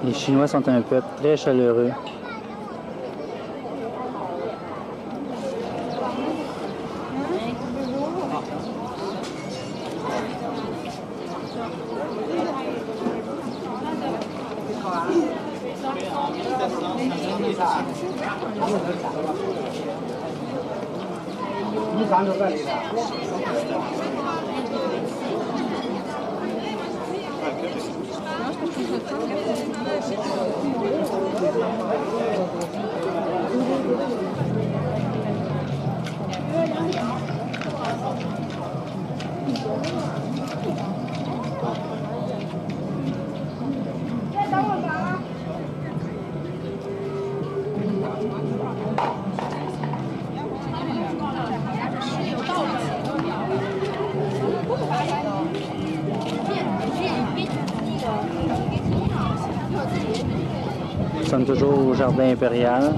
Les Chinois sont un peuple très chaleureux. Nous sommes toujours au jardin impérial.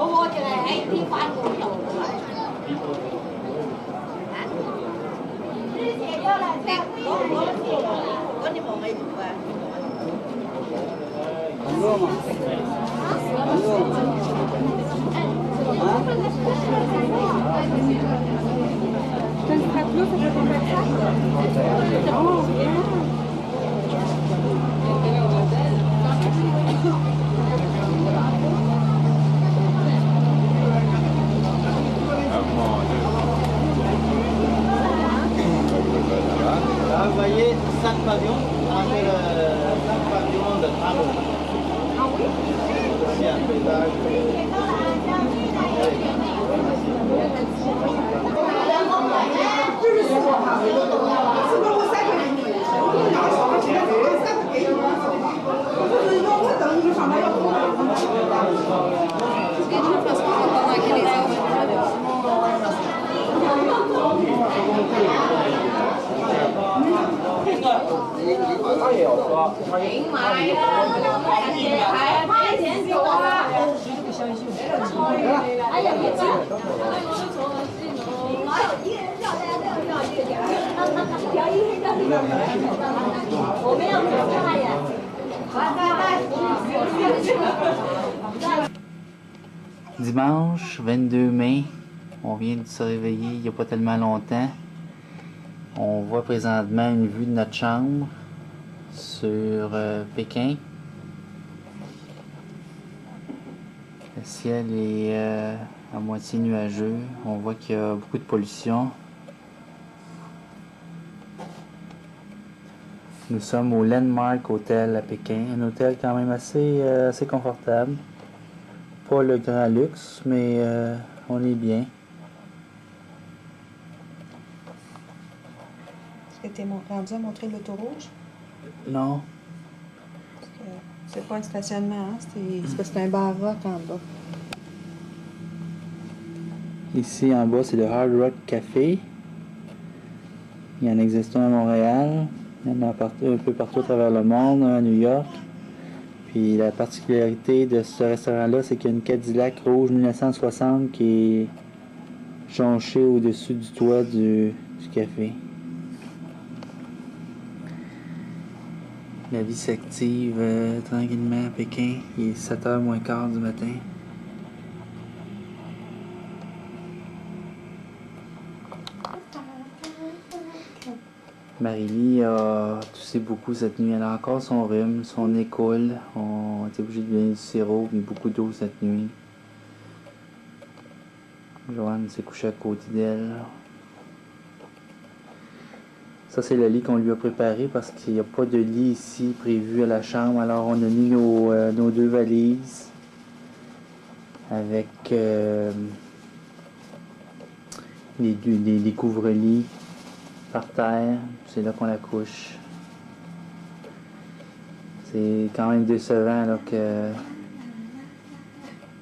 我就係喺啲翻嗰度㗎。嗰啲望喺度啊！Là, vous voyez 5 pavillons, avec 5 pavillons de travaux. Ah oui? Il y a un paysage. Dimanche 22 mai, on vient de se réveiller il n'y a pas tellement longtemps. On voit présentement une vue de notre chambre sur Pékin. Le ciel est à moitié nuageux. On voit qu'il y a beaucoup de pollution. Nous sommes au Landmark Hotel à Pékin, un hôtel quand même assez confortable. Pas le grand luxe, mais on est bien. Est-ce que tu es rendu à montrer l'auto rouge? Non. C'est pas un stationnement, hein? C'est parce que c'est un bar rock en bas. Ici en bas, c'est le Hard Rock Café. Il y en existe un à Montréal. Il y en a un peu partout à travers le monde, un à New York. Puis la particularité de ce restaurant-là, c'est qu'il y a une Cadillac rouge 1960 qui est jonchée au-dessus du toit du café. La vie s'active tranquillement à Pékin. Il est 7h moins quart du matin. Marie-Lie a toussé beaucoup cette nuit. Elle a encore son rhume, son nez coule. On était obligé de lui donner du sirop et beaucoup d'eau cette nuit. Joanne s'est couchée à côté d'elle. Ça, c'est le lit qu'on lui a préparé parce qu'il n'y a pas de lit ici prévu à la chambre. Alors, on a mis nos 2 valises avec des couvre-lits par terre. C'est là qu'on la couche. C'est quand même décevant là, qu'il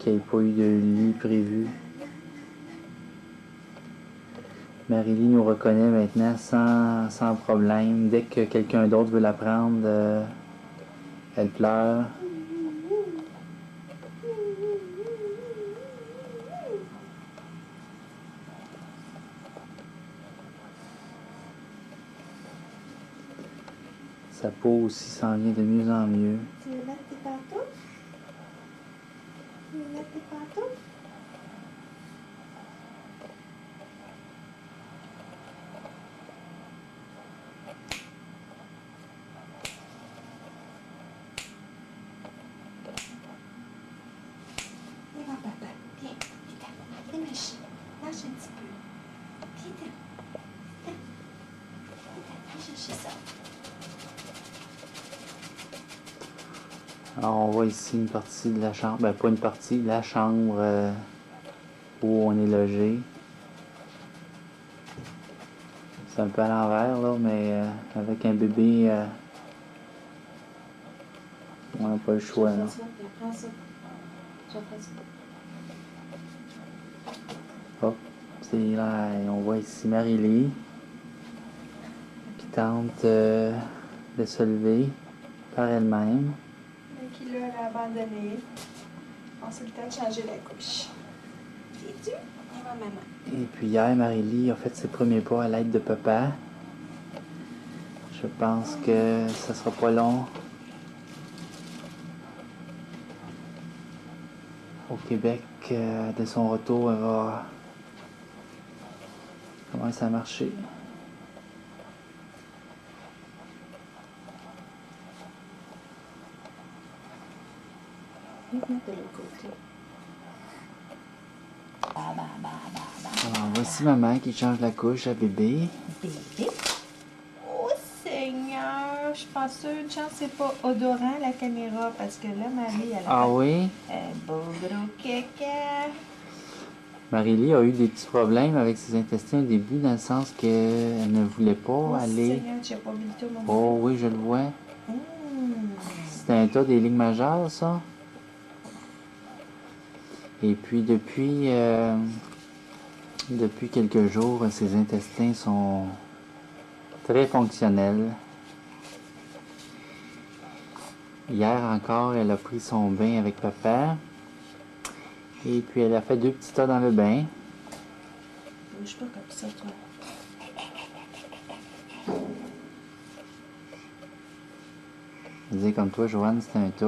n'y ait pas eu de lit prévu. Marie-Lie nous reconnaît maintenant sans problème. Dès que quelqu'un d'autre veut la prendre, elle pleure. Sa peau aussi s'en vient de mieux en mieux. Tu veux mettre tes pantoufles? Tu veux mettre tes pantoufles? Viens voir papa. Viens. Viens, ma chérie. Lâche un petit peu. Viens. Viens chercher ça. Alors on voit ici une partie de la chambre, ben pas une partie, la chambre où on est logé. C'est un peu à l'envers là, mais avec un bébé, on n'a pas le choix là. Hop, c'est là, et on voit ici Marie-Lie qui tente de se lever. par elle-même. Donc, il l'a abandonné. On s'est le temps de changer la couche. Viens-tu? On va, maman. Et puis hier, Marie-Lie a fait ses premiers pas à l'aide de papa. Je pense que ça sera pas long. Au Québec, de son retour, elle va commencer à marcher. Viens de l'autre côté. Alors, voici maman qui change la couche à bébé. Bébé. Oh Seigneur, je pense que une chance c'est pas odorant la caméra parce que là, Marie, elle a Ah oui? un beau gros caca. Marie-Lie a eu des petits problèmes avec ses intestins au début, dans le sens qu'elle ne voulait pas Oh aller. Seigneur, tu n'as pas vu le tour, mon Oh oui, je le vois. Mmh. C'était un tas des lignes majeures, ça. Et puis depuis quelques jours, ses intestins sont très fonctionnels. Hier encore, elle a pris son bain avec papa. Et puis elle a fait 2 petits tas dans le bain. Bouge pas comme ça, toi. Je disais comme toi, Joanne, c'était un tas.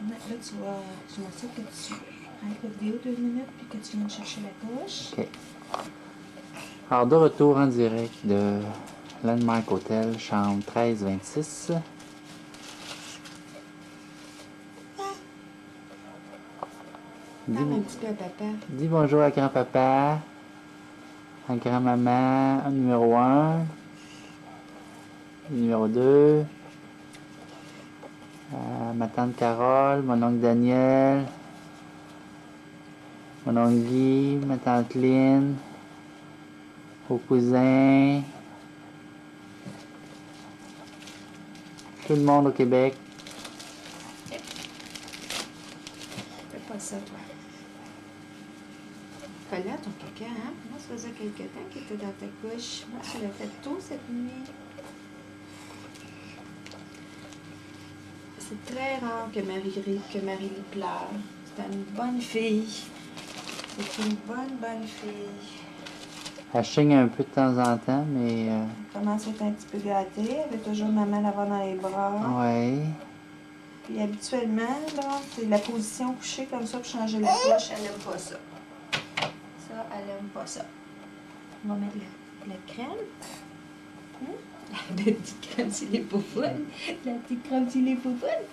Là, tu vas ça que tu arrêtes la vidéo 2 minutes puis que tu viennes chercher la couche. OK. Alors, de retour en direct de Landmark Hotel, chambre 1326. Parle un petit peu à papa. Dis bonjour à grand-papa, à grand-maman, numéro 1, numéro 2, à ma tante Carole, mon oncle Daniel, mon oncle Guy, ma tante Lynn, aux cousins, tout le monde au Québec. Fais pas ça, toi. Fais-là ton caca, hein? Moi, ça faisait quelque temps qu'il était dans ta couche. Moi, tu l'as fait tôt cette nuit. C'est très rare que Marie-Lie pleure. C'est une bonne fille. C'est une bonne fille. Elle chigne un peu de temps en temps, mais Elle commence à être un petit peu gâtée. Elle veut toujours maman l'avoir dans les bras. ouais. Puis habituellement, là, c'est la position couchée comme ça pour changer la couche. Elle n'aime pas ça. Ça, elle n'aime pas ça. On va mettre la crème. La petite crème sur les poufounes. La petite crème sur les poufounes.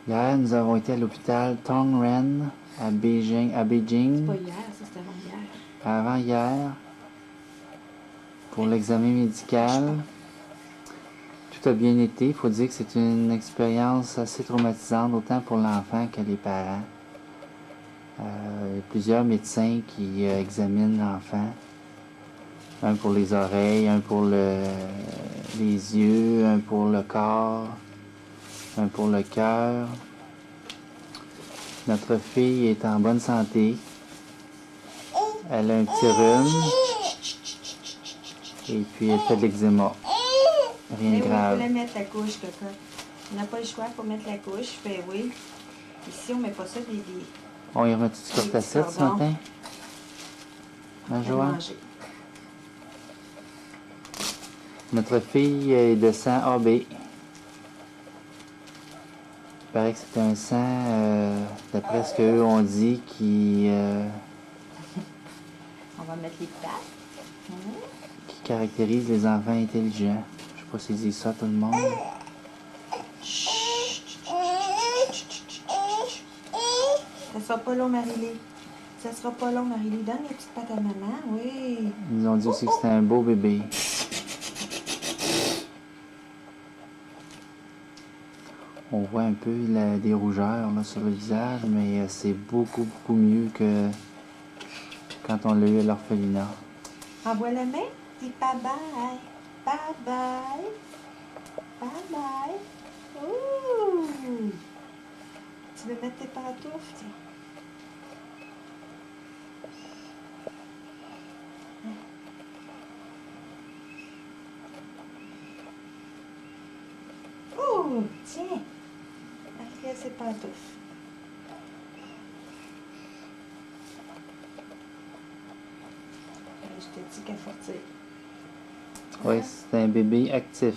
Hier, nous avons été à l'hôpital Tongren à Beijing. C'est pas hier, ça c'était avant-hier. Avant-hier, pour l'examen médical. Tout a bien été. Il faut dire que c'est une expérience assez traumatisante, autant pour l'enfant que les parents. Il y a plusieurs médecins qui examinent l'enfant. Un pour les oreilles, un pour les yeux, un pour le corps, un pour le cœur. Notre fille est en bonne santé. Elle a un petit rhume. Et puis elle fait de l'eczéma. Rien de Mais oui, il grave. fallait mettre la couche, Coco. On n'a pas le choix pour mettre la couche. Ben oui. Ici, on met pas ça des On y remet-tu du cortacette ce cordons. matin? Hein, Joanne? manger. Notre fille est de sang AB. Il paraît que c'est un sang, d'après ce qu'eux ont dit, qui On va mettre les pattes. caractérise les enfants intelligents. Je sais pas s'ils disent ça à tout le monde. Ça sera pas long, Marie-Lie. Ça sera pas long, Marie-Lie. Donne les petites pattes à maman, oui. Ils ont dit aussi que c'était un beau bébé. On voit un peu des rougeurs là, sur le visage, mais c'est beaucoup mieux que quand on l'a eu à l'orphelinat. Envoie la main. Dis bye-bye. Bye-bye. Bye-bye. Ouh. Tu veux mettre tes pantoufles, tiens. Oh! Oh, tiens. Après, ses pantoufles. Je t'ai dit qu'elle sortir. Oui, c'est un bébé actif.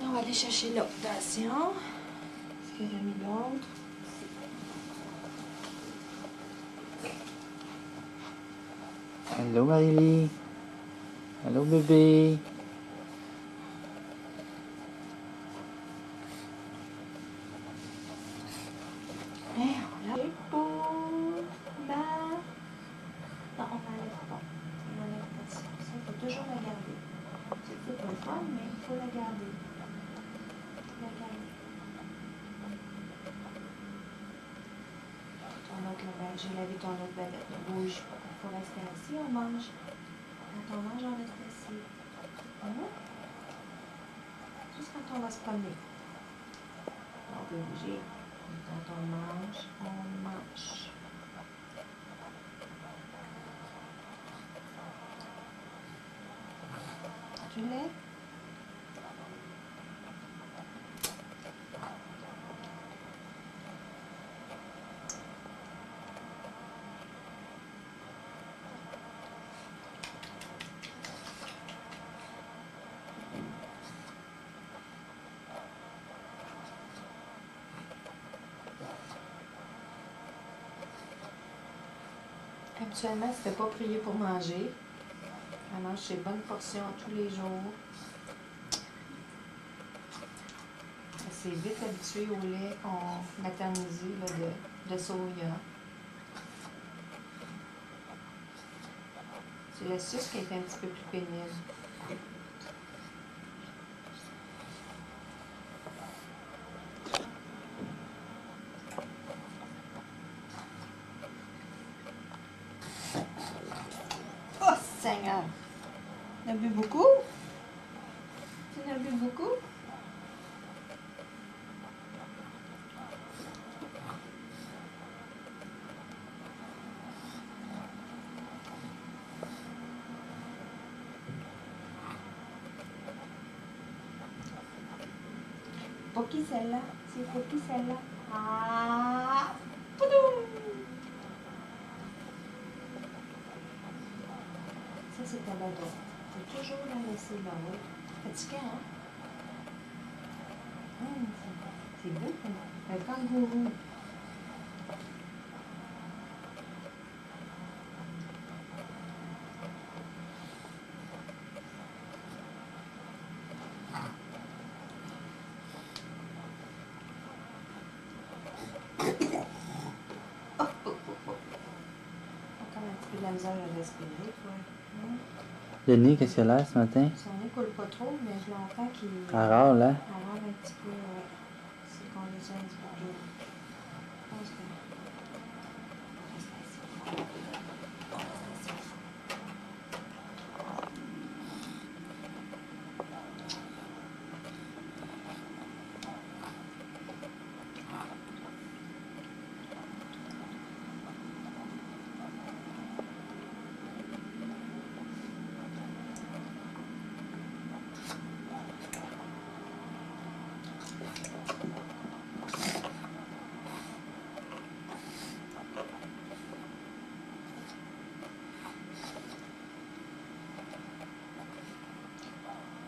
On va aller chercher l'optation. Est-ce qu'il y en a mis d'autres? Allô, Marie-Lie? Allô, bébé? On l'a pour ma... Non, on n'enlève pas. On n'enlève pas ça. Ça, il faut toujours la garder. C'est pas le fun, mais il faut la garder. La garder. Ton autre lavage, j'ai lavé ton autre bavette. Ne bouge pas. Il faut rester assis, on mange. Quand on mange, on reste assis. Juste quand on va se promener. On peut bouger. Quand on mange, on mange. Tu l'es? Habituellement, elle ne se fait pas prier pour manger. Elle mange ses bonnes portions tous les jours. Elle s'est vite habituée au lait qu'on maternisé là, de soya. C'est le sucre qui est un petit peu plus pénible. Seigneur. Tu en as bu beaucoup? Tu en as bu beaucoup? Pour qui celle-là? C'est pour qui celle-là? Ah! Poudoum! Ça, c'est ta badotte. Tu peux toujours la laisser là, oui. Fatiguant, hein? C'est beau, un kangourou. Encore un petit peu de la misère à respirer, toi. Denis, qu'est-ce qu'il a l'air ce matin? Son nez coule pas trop, mais je l'entends qu'il... Ah, râle, hein? Elle râle un petit peu, ouais. C'est qu'on les a un petit peu d'eau. Je pense que... Reste assis. Reste assis.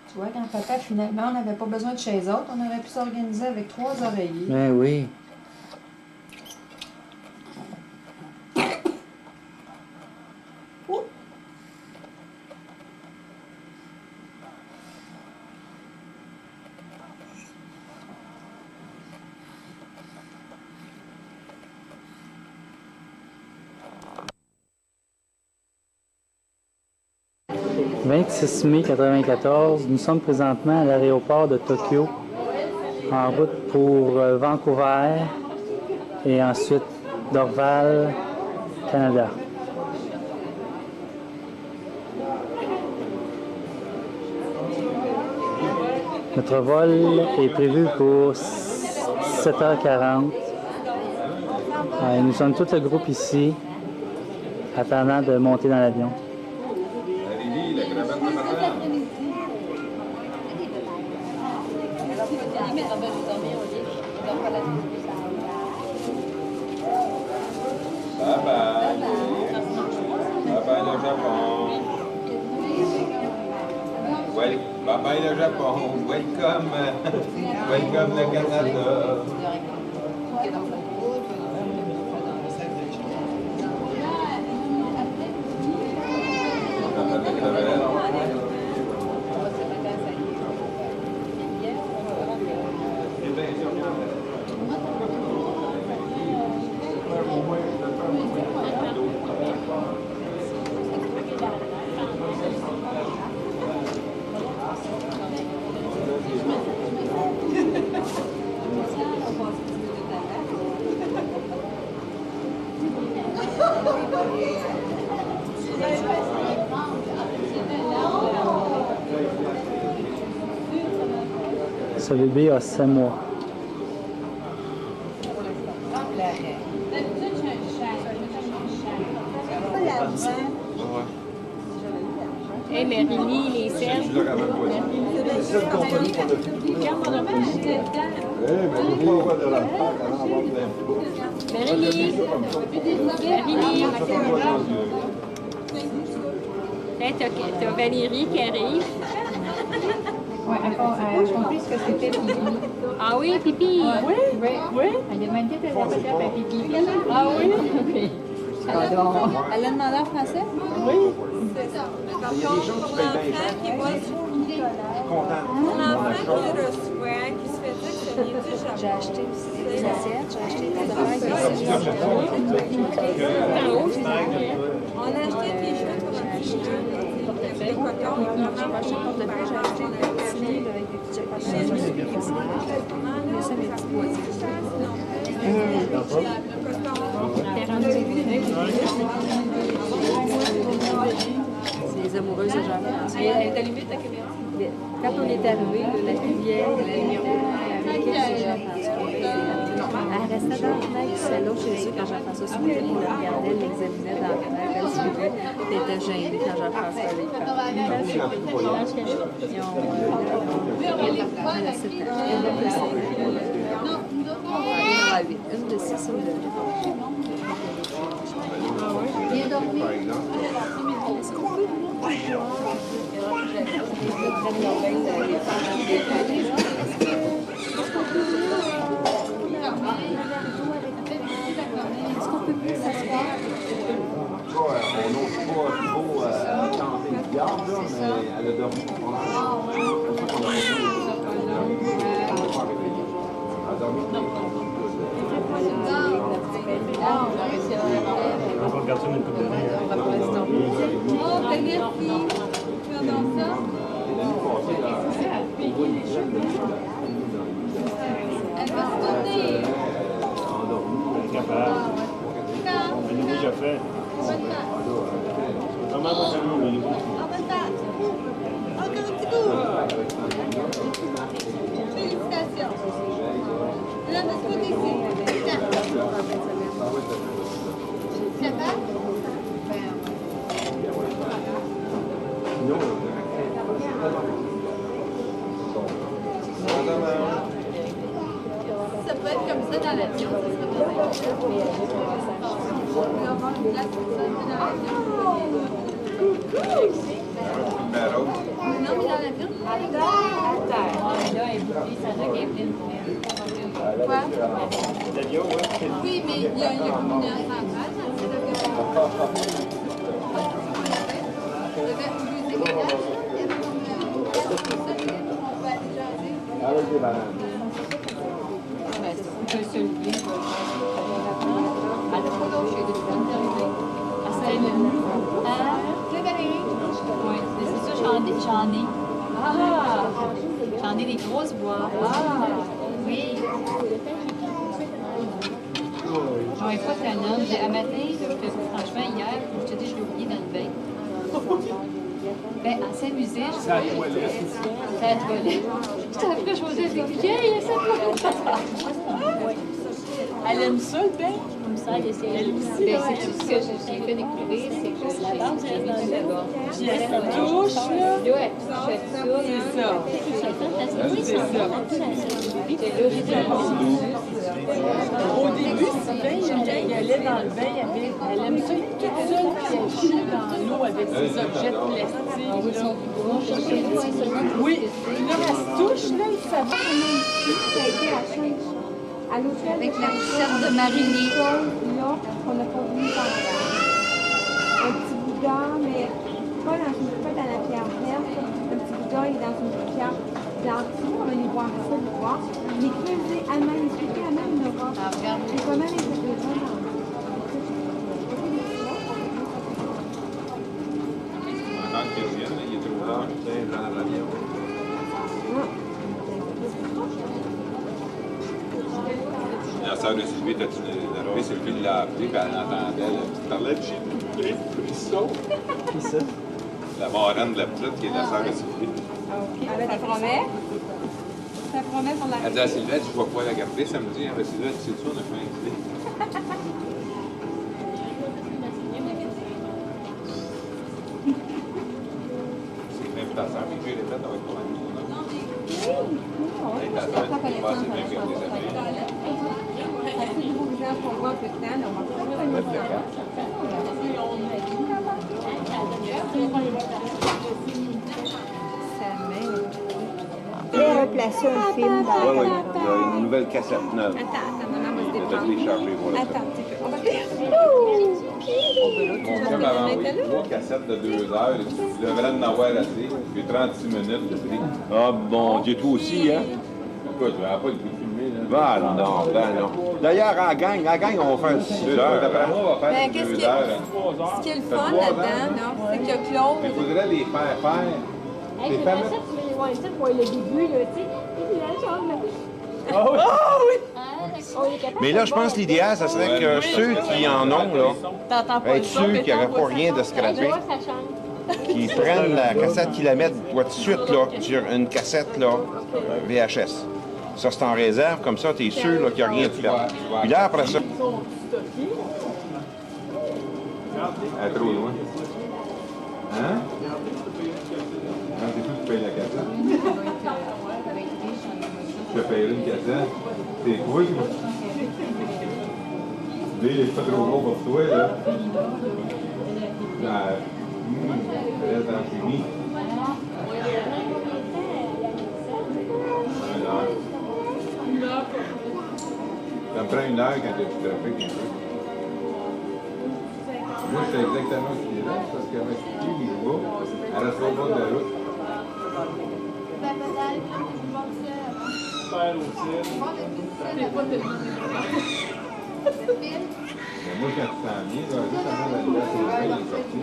Tu vois, quand papa, finalement, on n'avait pas besoin de chaise haute, on aurait pu s'organiser avec 3 oreillers. Ben oui. Ouh! « 26 mai 1994, nous sommes présentement à l'aéroport de Tokyo, en route pour Vancouver et ensuite Dorval, Canada. Notre vol est prévu pour 7h40. Nous sommes tout le groupe ici, attendant de monter dans l'avion. Marie-Lie, la cravate de maman. ben, je vais dormir au lit. Je dors pas la nuit. Bye bye. Bye bye le Japon. Bye bye le Japon. Welcome. Welcome le Canada. Ce bébé a 7 mois. Hey, Mérini, les selles. Là, t'as Valérie qui arrive. Ouais, elle a compris ce que c'était Pipi. Ah oui, Pipi? Oui. Elle a demandé de l'appeler à Pipi. Ah oui? OK. Elle a demandé en français? Oui. C'est ça. Il y a des gens qui payent bien cher. Mon enfant qui reçoit, qui se fait dire que ça vient du Japon. J'ai acheté aussi des assiettes, j'ai acheté des affaires On a acheté des choses pour un petit jeu. Le coton, vraiment de pain, j'ai acheté des petits livres avec des petits jackpots. J'ai acheté des petits livres. Il y a ça, mes petits boîtiers. C'est les amoureuses de Jean-François. Elle est allumée ta caméra? Quand on est arrivé, la plus vieille, avec elle, c'est Jean-François. Elle restait dans la fenêtre, c'est l'autre chez eux quand Jean-François souriait, elle la regardait, elle l'examinait dans la fenêtre, elle suivait, elle était gênée quand Jean-François allait faire. Une de 6 ou de 8. Bien dormi. Est-ce qu'on peut plus s'asseoir? On n'ose pas trop tenter de garde, là, mais elle a dormi. On va regarder une coupe de vie. Oh, t'as bien fille. Tu vas dans ça? Elle va se tourner. Elle est capable. Elle l'a déjà fait. Comment va ça, lui? Encore un petit coup. Félicitations. Là, de ce côté-ci. Tiens. Capable? Ça peut être comme ça dans l'avion. On peut avoir une place comme ça dans l'avion. Non, mais dans l'avion. À terre. Là, elle est ça qu'elle est pleine. Quoi? L'avion, oui. Oui, mais il y a une lumière centrale. C'est le J'en ai des grosses boîtes. Ah, oui. Je vais pas tannante. Un matin, franchement, hier, je te dis, je l'ai oublié dans le bain. Ben, à s'amuser, je suis à la toilette. C'est à la toilette. J'étais après, je faisais des pieds, il y a cette toilette. Elle aime ça, le bain? commissaire de CLI. Ben, c'est tout ce que j'ai fait découvrir, c'est que la base reste dans le bas. La touche, là. Ouais, je fais ça. C'est ça. Au début, Sylvain, quand il allait dans le bain, elle aime ça toute seule, puis elle chie dans l'eau avec ses objets de plastique. Là. Oui, puis là, elle se touche, là, il savait. Ça a été à chaîne. À l'hôtel. Avec la recette de Marie-Lie. Là, on n'a pas vu pendant un petit Bouddha, mais pas dans la pierre verte. Le petit Bouddha, il est dans une pierre blanche. On va aller voir ça, le voir. Il faisait Allemagne, il expliquait Allemagne, le voir. C'est pas mal les deux ans. Quand il est trop tard, tu sais, Jean de la Bière. La sœur de Sylvie, t'as-tu appelé? Sylvie l'a appelé, puis elle entendait. Tu parlais de chez nous, Qui ça? La marraine de la petite, qui est la sœur de Sylvie. Ça promet? Ça promet pour la Elle dit à Sylvie, je ne vais pas la garder samedi. Elle dit, Sylvie, tu sais-tu, on a fait un dîner. C'est une invitation, mais je l'ai faite avec toi. Qu'on voit un peu de temps, on va replacer un film dans la il y a une nouvelle cassette neuve. Attends, maman va se Je vais déprendre. télécharger pour le faire. Attends, on va... Mon chum avait envoyé 3 cassettes de 2 heures. Il devrait en avoir assez. Puis 36 minutes de prix. Ah, bon Dieu, toi aussi, hein? Écoute, je n'aurais pas le prix de filmer. Là. Ben non. D'ailleurs, à la gang, on va faire 6 heures. D'après moi, on va faire 2 heures. Ce qui est le fun là-dedans, c'est que Claude... Mais il faudrait les faire faire. Hey, Les j'aimerais femmes. ça, tu mets ouais, ça pour le début, là, tu sais. Et la chambre, là. Ah oui! Ah, d'accord. On est capable Mais là, je pense que l'idéal, ça serait que ceux qui en ont, là, T'entends pas le être son, sûrs mais qu'il n'y aurait pas t'envoies rien ça. de scrappé, Je vois que ça change. qu'ils prennent la cassette, qu'ils la mettent toi, tout de suite là, sur une cassette là, VHS. Ça, c'est en réserve, comme ça, tu es sûr là, qu'il n'y a rien de fait. Puis là, après ça... Elle est trop loin. Hein? Quand c'est tout, tu payes la cassette. Je te payerai une cassette. C'est quoi? L'idée n'est pas trop gros pour toi, là. Reste dans fini. Ça me prend 1 heure quand il y a du trafic un peu. Moi, je sais exactement ce qu'il est là, parce qu'avec ce qui il va, elle reste au bord de la route. Mais moi, quand tu t'en viens, là, juste avant la glace, il est sorti.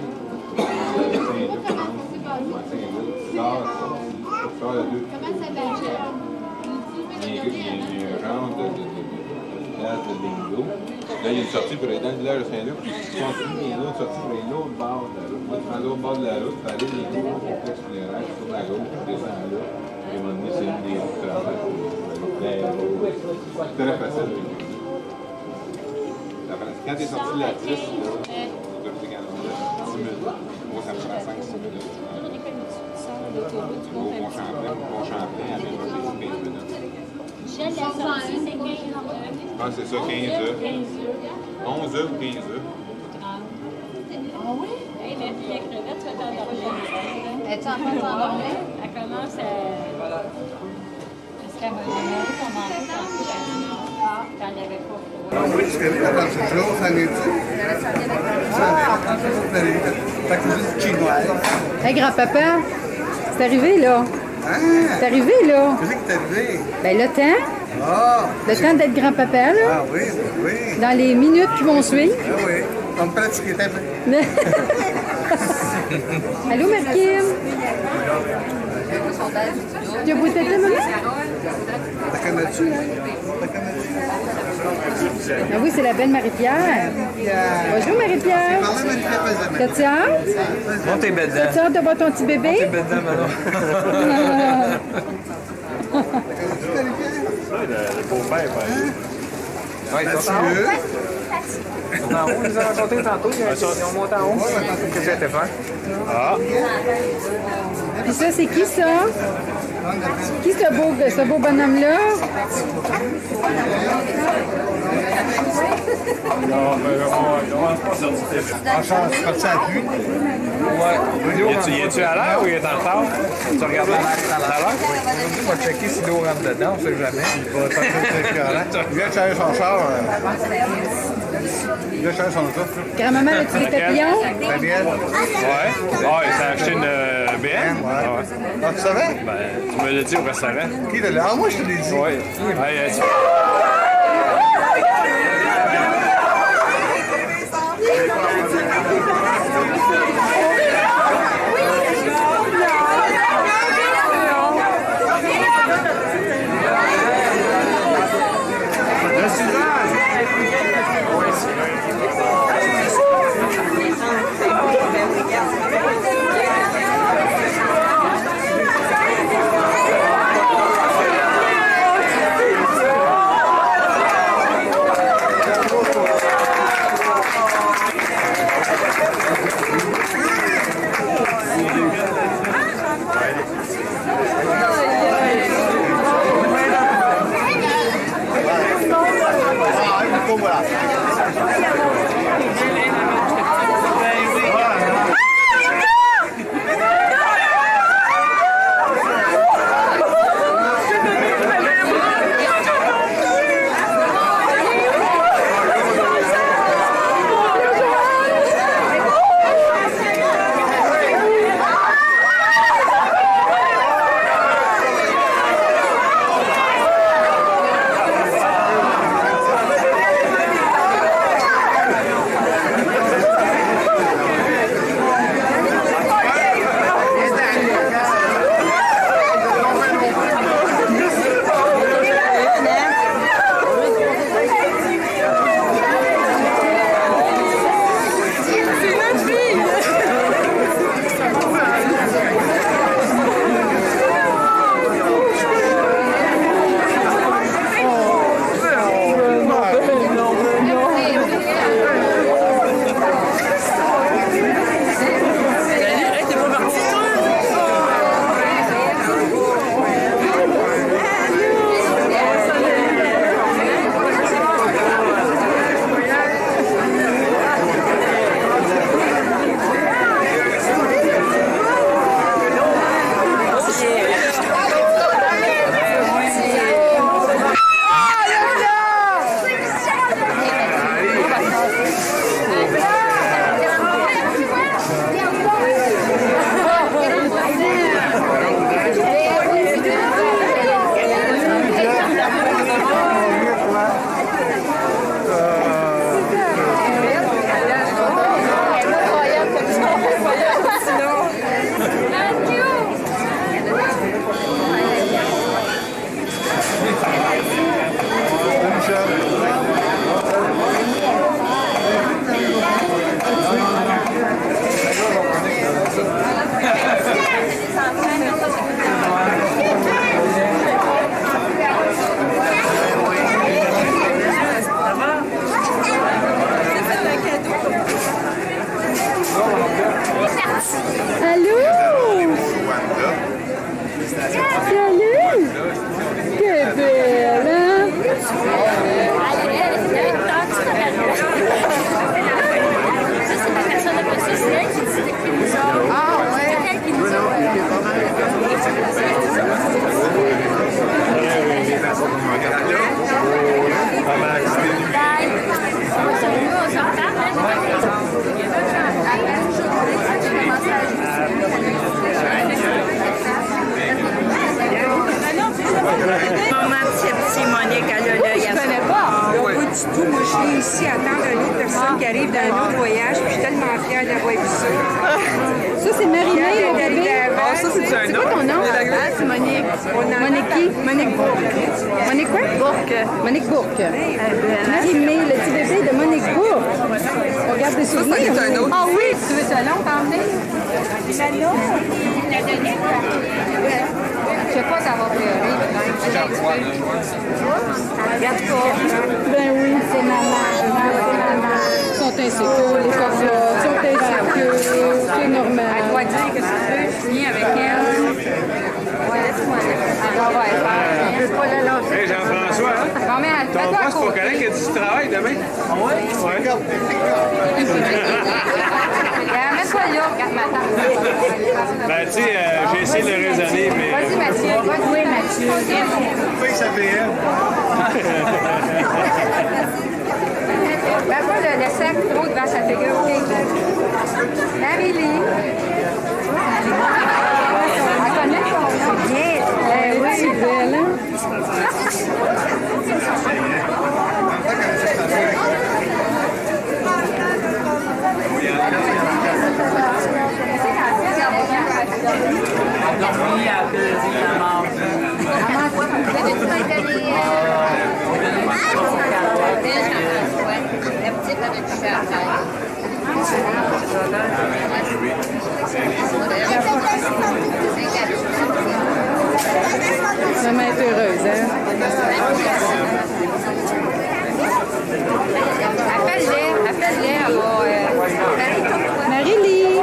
Saint-Luc, je pense. Saint-Luc, tu sors à 2. Comment ça va? Il y a un genre de place de bingo. Là, il y a une sortie pour aller dans le village de Saint-Luc, puis tu continues, il y a une autre sortie pour aller l'autre bord de la route. Moi, tu prends l'autre bord de la route, tu vas aller dans les gros complexes funéraires, tu tournes à gauche, tu descends là. Puis à un moment donné, c'est une des routes de travail. C'est très facile. Quand tu es sorti de la piste, là, tu dois faire 10 minutes. Moi, ça me prend 5-6 minutes. Au Pont-Champlain, à même pas 15 minutes. Michel, la sortie, c'est 15 heures. Je pense que c'est ça, 15 heures. 11 heures ou 15 heures. Ah oui? Hey, ma fille à crevette, tu vas t'endormir. Es-tu en train de t'endormir? Elle commence à... Parce qu'elle m'a demandé son manteau quand il n'y avait pas froid. Oui, je fais attends, c'est toujours, ça vient-tu? Ça vient. Fait que c'est du chinois. Hey, grand-papa, c'est arrivé, là. Hein? C'est arrivé, là. Qu'est-ce qui t'est arrivé? Ben, le temps. Ah! Le temps d'être grand-papa, là. Ah oui, oui. Dans les minutes qui vont suivre. Ah oui. On me pratiquait un peu. Allô, Marquine? Tu as goûté ta maman? T'as connais-tu, hein? T'as connais-tu? Ah oui, c'est la belle Marie-Pierre. Bonjour, Marie-Pierre. Parle Marie-Pierre, vas-y. T'as-tu hâte? Montez bedant. T'as-tu hâte de voir ton petit bébé? Montez bedant, Manon. T'as connais-tu Marie-Pierre? Le beau-père, Mathieu. On nous a rencontrés tantôt, ils ont monté en haut. Qu'est-ce que c'était faire? Ah! Puis ça, c'est qui ça? Qui ce beau bonhomme-là? C'est parti à pluie. Ouais. Es-tu à l'heure ou il est en retard? Tu regardes à l'heure? On va checker si l'eau rentre dedans, on ne sait jamais. Il vient de changer son char. Il vient de changer son auto. Grand-maman, as-tu des papillons? Daniel. Ouais. Ah, il s'est acheté une BM? Ouais. Ah, tu savais? Ben, tu me l'as dit au restaurant. Qui t'a dit? Ah, moi, je te l'ai dit. Oui. Maman, c'est Monique, elle a l'œil à ça. Pas du tout. Moi, je viens ici attendre une autre personne qui arrive d'un autre voyage, puis je suis tellement fière d'avoir vu ça. Ça, c'est Marie-Mé, mon bébé. Ça, c'est quoi ton nom? C'est Monique. Monique qui? Monique Bourque. Monique quoi? Bourque. Monique Bourque. Marie-Mé, le petit bébé de Monique Bourque. On regarde des souvenirs. Ah oui, tu veux ça long, t'emmener? Je sais pas, ça va pleurer. Regarde pas. Ben oui, c'est maman. insécures, les cocottes sont insécures, c'est normal. Elle doit dire que tu veux, je viens avec elle. Ouais, laisse-moi là. Elle va faire. Je veux pas la lâcher. Hey, Jean-François, hein? Bon, mais Ton fais-toi à boss, faut côté. connaître qu'il y a du travail demain. Ah ouais? Ouais. Mets-toi là, regarde ma table. Ben, tu sais, j'ai essayé de le raisonner, mais... Vas-y, Mathieu. Oui, Mathieu. Pourquoi il s'appelait elle? Ben, pas le sac trop devant sa figure, OK? Marie-Lie. Elle connaît son nom. Bien. Oui, c'est belle, hein? Dormi à plaisir à manger. Maman est heureuse, hein? Appelle-les, elle va... Marie-Lie!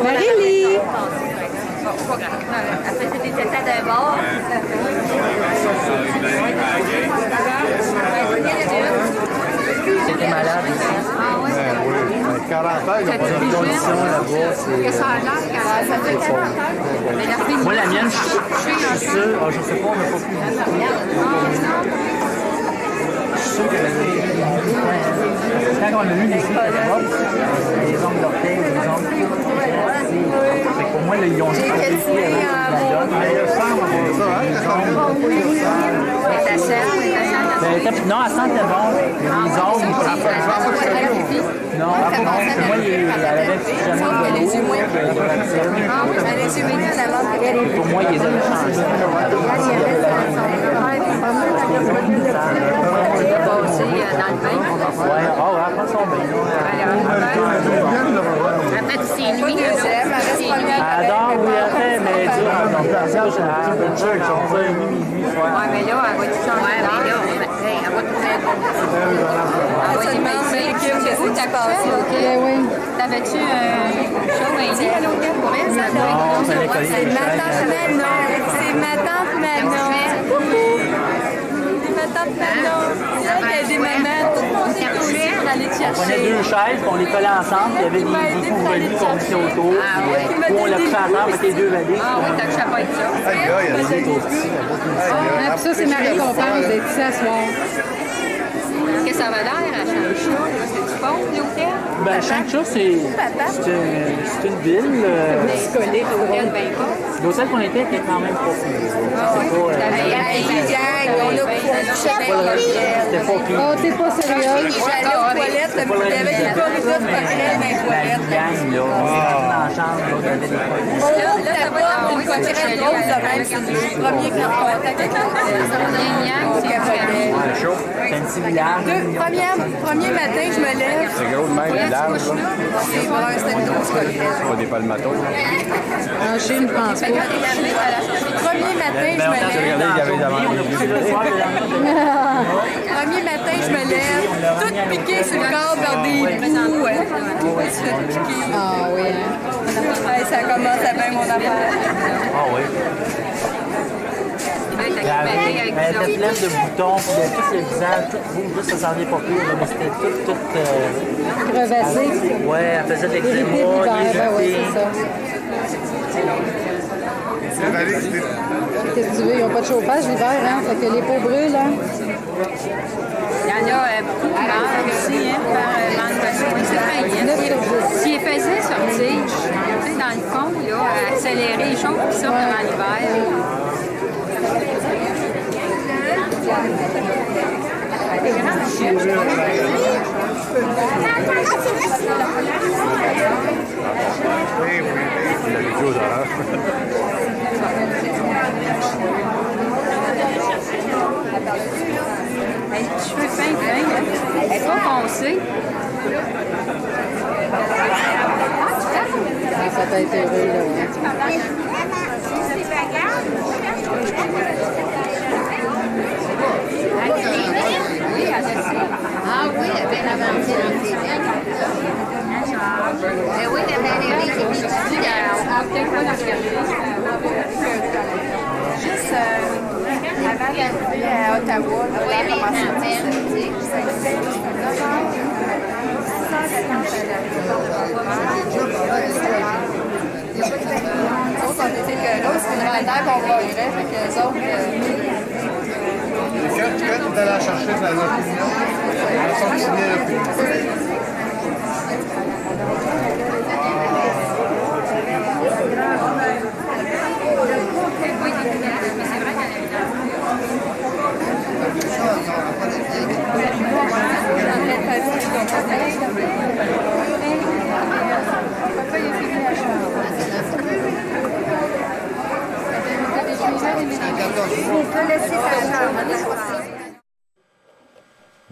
Marie-Lie! Elle faisait des tétas d'un bord. C'était malade ici. Ah ouais? 40 ans, ils ont pas de conditions là-bas, Que ça a l'air qu'elle a fait 40 ans. Mais la fille... Moi, la mienne, je suis sûr, je sais pas, on n'a pas pu visiter. Je suis sûr qu'elle avait... Quand on a eu les filles, les ongles d'orteil, les ongles... Fait que pour moi, là, ils ont juste fait les filles avec la donne. Mais le sang, on voit ça, hein? Ta chair, non, elle sentait bon. Les ongles, non, moi, elle avait jamais les yeux moins. Les yeux moins, pour moi, ils les avaient changés. Ouais, oh, elle prend son bain. Après, c'est nuit. Elle adore, oui, elle fait, mais dur. Donc, ça, je suis un peu de church, on va minuit, soir. Ouais, mais là, elle va tout changer d'heure. Elle va tout faire. Elle va demander où t'as passé, OK? Oui. T'avais-tu un show indien à l'hôtel pour elle? Non, ça allait coller C'est les ma chaises. tante Manon. C'est ma tante Manon. Coucou. C'est ma tante Manon. C'est elle qui a aidé maman tout monter tout seul d'aller te On prenait chercher. 2 chaises, puis on les collait ensemble, puis il y avait des couvre-lits qu'on mettait autour. Puis on l'a pris à terre, mettait les 2 valises. Ah oui, t'as le chapeau avec ça. Aïe, aïe, elle est Ah, puis ça, c'est ma récompense d'être ici à soir. Qu'est-ce que ça va l'air à Chancha? C'est-tu bon, l'hôtel? Ben, Chancha, c'est une ville. Collé, l'hôtel, ben pas. L'hôtel qu'on était quand même pas pire. C'était pas pire. Oh, t'es pas sérieuse? J'allais aux toilettes, il y avait des corridors de coquerelles dans les La toilettes. gang, là, on est rentré dans la chambre, là, il y avait des Là, ça va être une coquerelle rose de même. C'est le premier contact avec l'hôtel. C'est un petit village. Premier matin, je me lève. C'est gros de même, village, là. C'est brun, c'était une grosse coquerelle. Pas des palmatos. En Chine, je pense pas. Premier matin, je me lève. Premier matin, je me lève, toute piquée sur le corps par des bouts. Ah oui, hein? Ouais, ça commence à bien mon affaire. Ah oui. Elle était pleine de boutons, puis de tout le visage, tout rouge, ça sentait pas pire, là, mais c'était tout... Crevassé. Ouais, elle faisait de l'eczéma, Ouais, les c'est ça. Qu'est-ce que tu veux? Ils n'ont pas de chauffage l'hiver, hein? Fait que les peaux brûlent, hein? Il y en a beaucoup qui meurent aussi, hein, par manque de soins. C'est très bien. S'ils faisaient sortir, tu sais, dans le fond, là, accélérer les choses qui sortent avant l'hiver. Les cheveux fins, elle est pas foncée. Ça t'a été heureux, là, ouais. Ah oui, avec la Valentine, c'est bien. Mais oui, la Valérie qui est ici, on peut pas la regarder. Juste avant d'arriver à Ottawa, là, Oui, mais on a commencé à dire, on était que là, c'est une randonnée qu'on volerait, fait que les autres... Quand tu es allé la chercher dans l'opinion, elles sont signées l'opinion.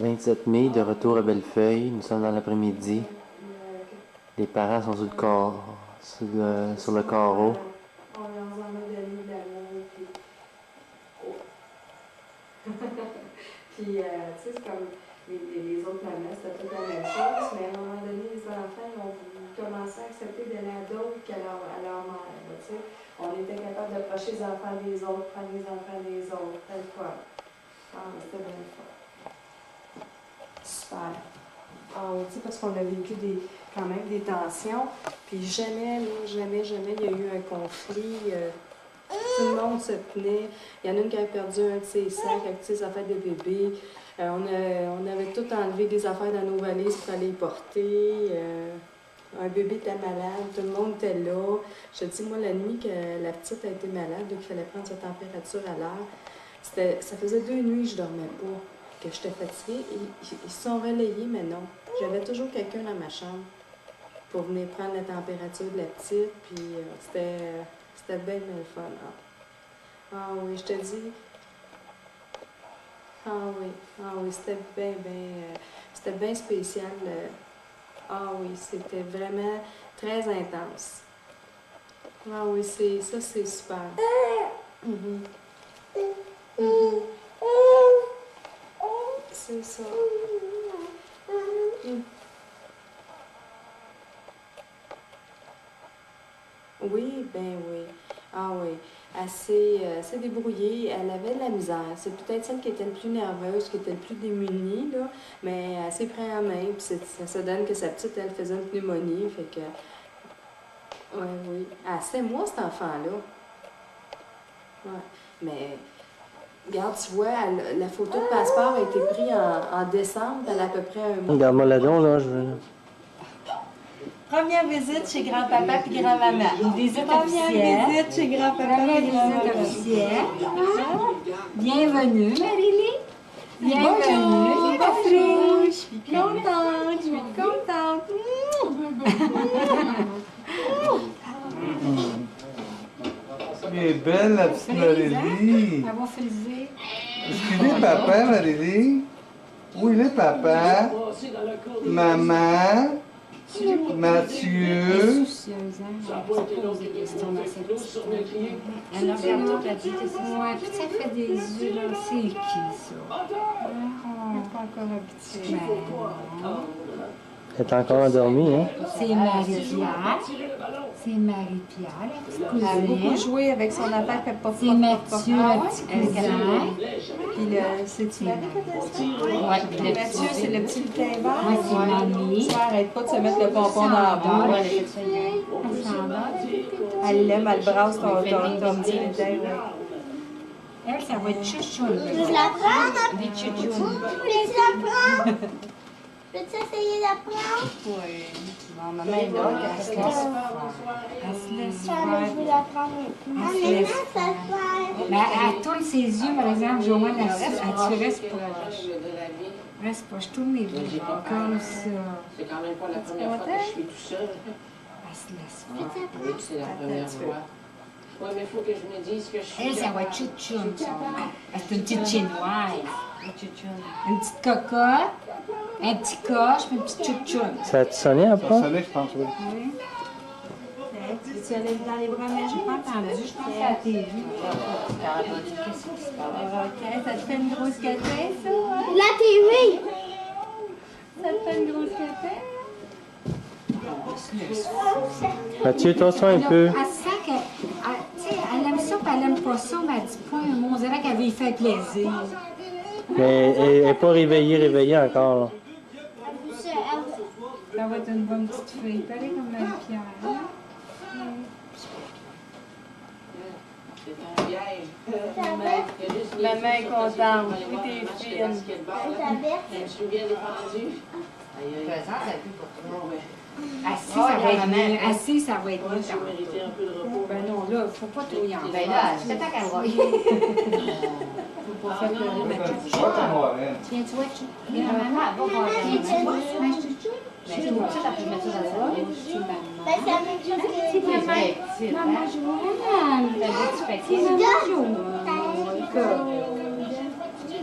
« 27 mai, de retour à Bellefeuille. Nous sommes dans l'après-midi. Les parents sont sur le carreau. On leur en a donné de l'amour, puis... puis, tu sais, c'est comme les autres mamans, c'était toute la même chose, mais à un moment donné, les enfants, ils ont commencé à accepter d'aller à d'autres qu'à leur mère, tu sais. On était capable d'approcher les enfants des autres, prendre les enfants des autres, telle fois. Ah, c'était bien fort. Super. Ah oui, tu sais, parce qu'on a vécu quand même des tensions, puis jamais, il y a eu un conflit. Tout le monde se tenait. Il y en a une qui avait perdu un de ses sacs avec ses affaires de bébé. On avait tout enlevé des affaires dans nos valises pour aller les porter. Un bébé était malade, tout le monde était là. Je te dis, moi, la nuit que la petite a été malade, qu'il fallait prendre sa température à l'heure, ça faisait 2 nuits que je dormais pas, que j'étais fatiguée. Ils se sont relayés, mais non. J'avais toujours quelqu'un dans ma chambre pour venir prendre la température de la petite, puis c'était bien le fun. Ah oui, je te dis. Ah oui, c'était bien spécial. Ah oui, c'était vraiment très intense. Ah oui, c'est super. C'est ça. Oui, ben oui. Ah oui. Elle s'est débrouillée. Elle avait de la misère. C'est peut-être celle qui était le plus nerveuse, qui était le plus démunie, là. Mais elle s'est prise en main. Puis ça se donne que sa petite, elle faisait une pneumonie. Fait que... Oui. C'est moi, cet enfant-là. Ouais. Mais... Regarde, tu vois, la photo de passeport a été prise en décembre. Elle a à peu près un mois. Regarde-moi là-dedans, là. Je veux... Première visite chez grand-papa puis grand-maman. Une visite officielle. Première visite chez grand-papa Première et grand-maman. visite officielle. Bienvenue, Marie-Lie. Bienvenue, ma fille. Je suis contente. Elle est belle, la petite Marie-Lie. Elle va friser. Est-ce qu'il est papa, Marie-Lie? Où il est papa? Maman? Mathieu? Elle regarde toute la petite. Ouais, puis ça fait des yeux, là. C'est qui, ça? On n'est pas encore habitué. Elle est encore endormie, hein? C'est Marie-Pierre. C'est Marie-Pierre, la petite Elle a beaucoup cousine. joué avec son affaire, fait pas. C'est Mathieu, le petit cousin. Puis c'est-tu Marie qui a ça? Ouais, Mathieu, c'est le petit lutin vert. Moi, c'est mamie. Tu arrête pas de se mettre le pompon dans la bouche. Elle s'endort. Elle l'aime, elle brasse ton petit lutin. Elle, ça va être chouchoune. Tu la prends? Des chouchounes. Tu la prends? Peux-tu essayer de la prendre? Oui. Bon, maman est là, elle se laisse faire. Elle se laisse Je veux la prendre maintenant. Elle se laisse Maintenant, ça faire. se fait. Mais elle tourne ses yeux, par exemple, Joanne, tu restes proche. Reste proche, tourne les yeux, comme ça. C'est quand même pas la première fois que je suis tout seul. Elle se laisse Oui, c'est la première fois. Oui, mais il faut que je me dise que je suis. Elle, ça va être chouchoune, ça. C'est une petite chinoise. Une petite cocotte, un petit coche, puis une petite chouchoune. Ça a-tu sonné après? Ça sonnait, je pense, oui. Oui. Tu allais dans les bras, mais je n'ai pas entendu. Je pense à la TV. Ok, ça te fait une grosse catin, ça? La TV! fait une grosse café. Mathieu, toi un peu. Elle sent qu'elle elle aime ça, puis elle aime pas ça, mais elle dit pas un mot. On dirait qu'elle lui fait plaisir. Mais elle n'est pas réveillée encore. Là. Ça va être une bonne petite fille. Pareil comme Marie-Pierre. C'est un piège. Maman est contente. Oui, t'es fine. Je suis bien défendue. Assis, ça va être mieux. Assis, ça va être mieux. Tu méritais un peu de repos. Ben non, là, faut pas trop y en faire. Ben là, c'est ta qu'elle va. Faut pas faire pleurer ma petite. Tiens, tu vois qui? Maman, va voir. Tiens, tu vois? Mais c'est pour ça que tu mets ça dans la C'est maman. Maman joue. C'est maman joue.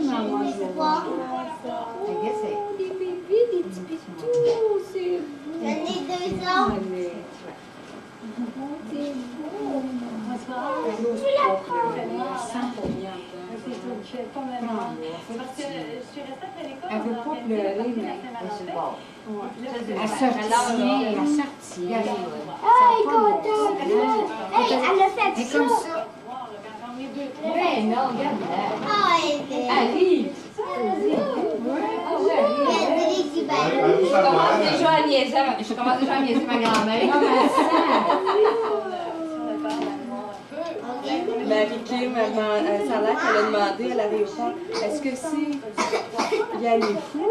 Maman joue. Des bébés, des petits pitous, c'est beau. J'en ai 2 ans. C'est beau. Tu la prends. Elle veut pas pleurer, mais elle sortit. Ah, elle est contente. Hey, elle a fait Elle est ça. comme ça. Ben non, regarde-la. Ah, elle est Ali! Je commence déjà à niaiser ma grand-mère. Marie-Kim, ça a l'air qu'elle a demandé à l'aéroport, est-ce que c'est Yann est fou?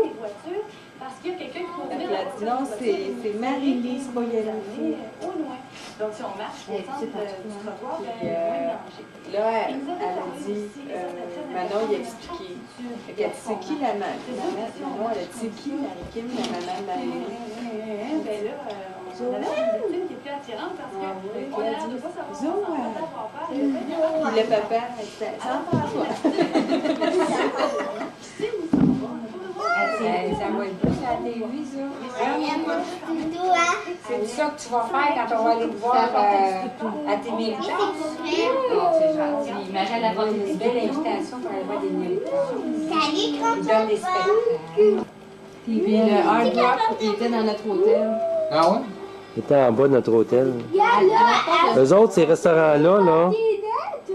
Parce qu'il y a quelqu'un qui Elle a dit non, c'est Marie-Lise, c'est pas Yann est fou. au loin. Donc, si on marche au centre du trottoir, Là, elle a dit, Manon, il a expliqué. Elle a dit, c'est qui la maman? Manon, elle a dit, c'est qui Marie-Kim, la maman de Marie-Lise? ben là, on a la victime qui est plus attirante parce qu'on a l'air de pas savoir Zo, Puis le papa, elle dit, ça en parle quoi? Ça va être plus à la TV, ça. C'est ça que tu vas faire quand on va aller te voir à tes mérites. C'est gentil. Imagine la porte Une belle invitation pour aller voir des mérites. Salut, Ils donnent des spectacles. Puis le Hard Rock, il était dans notre hôtel. Ah ouais? Il était en bas de notre hôtel. Eux autres, ces restaurants-là, là,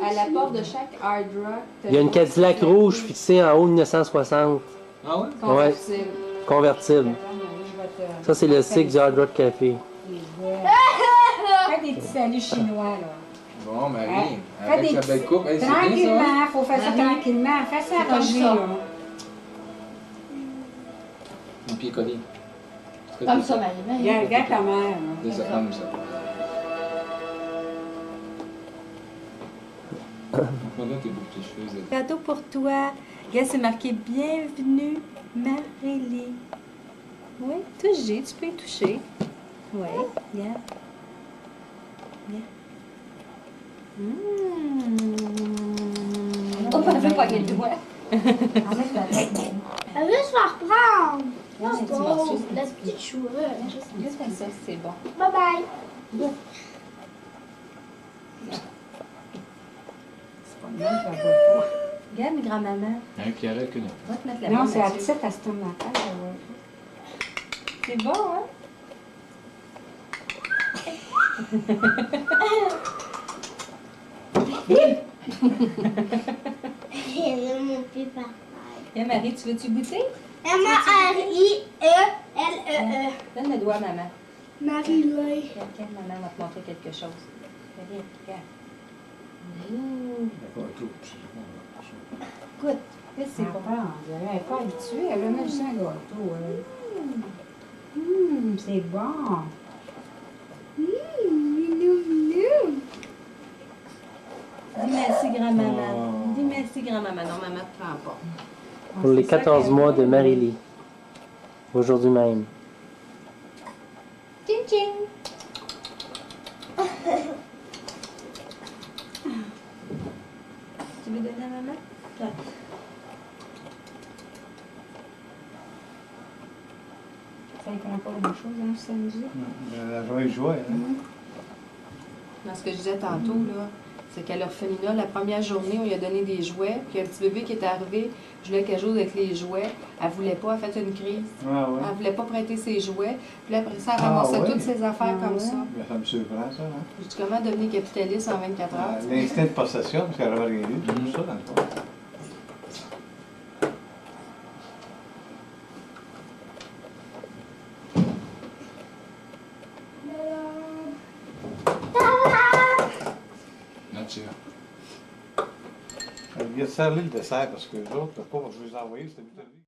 À la porte de chaque Hard Rock, il y a une Cadillac rouge fixée en haut de 1960. Ah ouais? Ouais, convertible. Ça, c'est le cycle du Hard Rock Café. Fais des petits saluts chinois, là. Bon, Marie, Fais avec des sa belle coupe, hey, c'est bien ça. tranquillement, faut faire ça tranquillement. Fais ça à Roger, là. Un pied collé. Comme ça, Marie. Regarde ta mère. C'est ça, comme ça. Regarde tes beaux petits cheveux. Zed. cadeau pour toi. Regarde, c'est marqué Bienvenue, Marie-Lise. Oui, toucher, tu peux y toucher. Oui, regarde. On va faire pas le doigt. Elle veut se faire prendre. Non, c'est Oh, morceau. la petite chouette. Juste comme ça, c'est bon. Bye bye. Regarde, grand-maman. Un qui arrête que non. Va te mettre la Non, main c'est à là-dessus. 17 à se tourner la tête. C'est bon, hein? Mon plus pareil. Viens, Marie, tu veux-tu goûter? M-A-R-I-E-L-E-E. Donne le doigt à maman. Marie-Lise. Regarde, maman va te montrer quelque chose. Regarde, regarde. Goûte. Qu'est-ce que c'est bon? Elle n'est pas habituée, elle a même juste un gâteau. C'est bon. Dis merci, grand-maman. Dis merci, grand-maman. Non, maman ne te prend pas. Pour les 14 mois de Marie-Lie. Aujourd'hui même. Tching, tching. Tu veux donner à maman? Ouais. Ça ne prend pas grand-chose, hein, samedi. La joie est joie, hein? Dans ce que je disais tantôt, là, C'est qu'à l'orphelinat, la première journée, on lui a donné des jouets, puis un petit bébé qui est arrivé, je voulais qu'elle joue avec les jouets. Elle voulait pas, elle a fait une crise. Ah ouais. Elle voulait pas prêter ses jouets. Puis après ça, elle ramassait ouais? toutes ses affaires comme ça. Mais ça me surprend, ça. Hein? Je dis comment devenir capitaliste en 24 heures? tu sais? L'instinct de possession, parce qu'elle n'avait rien lu, tout ça, dans le fond. Nature. Il a servi le dessert parce que les autres, le pauvre, je les ai envoyés, c'était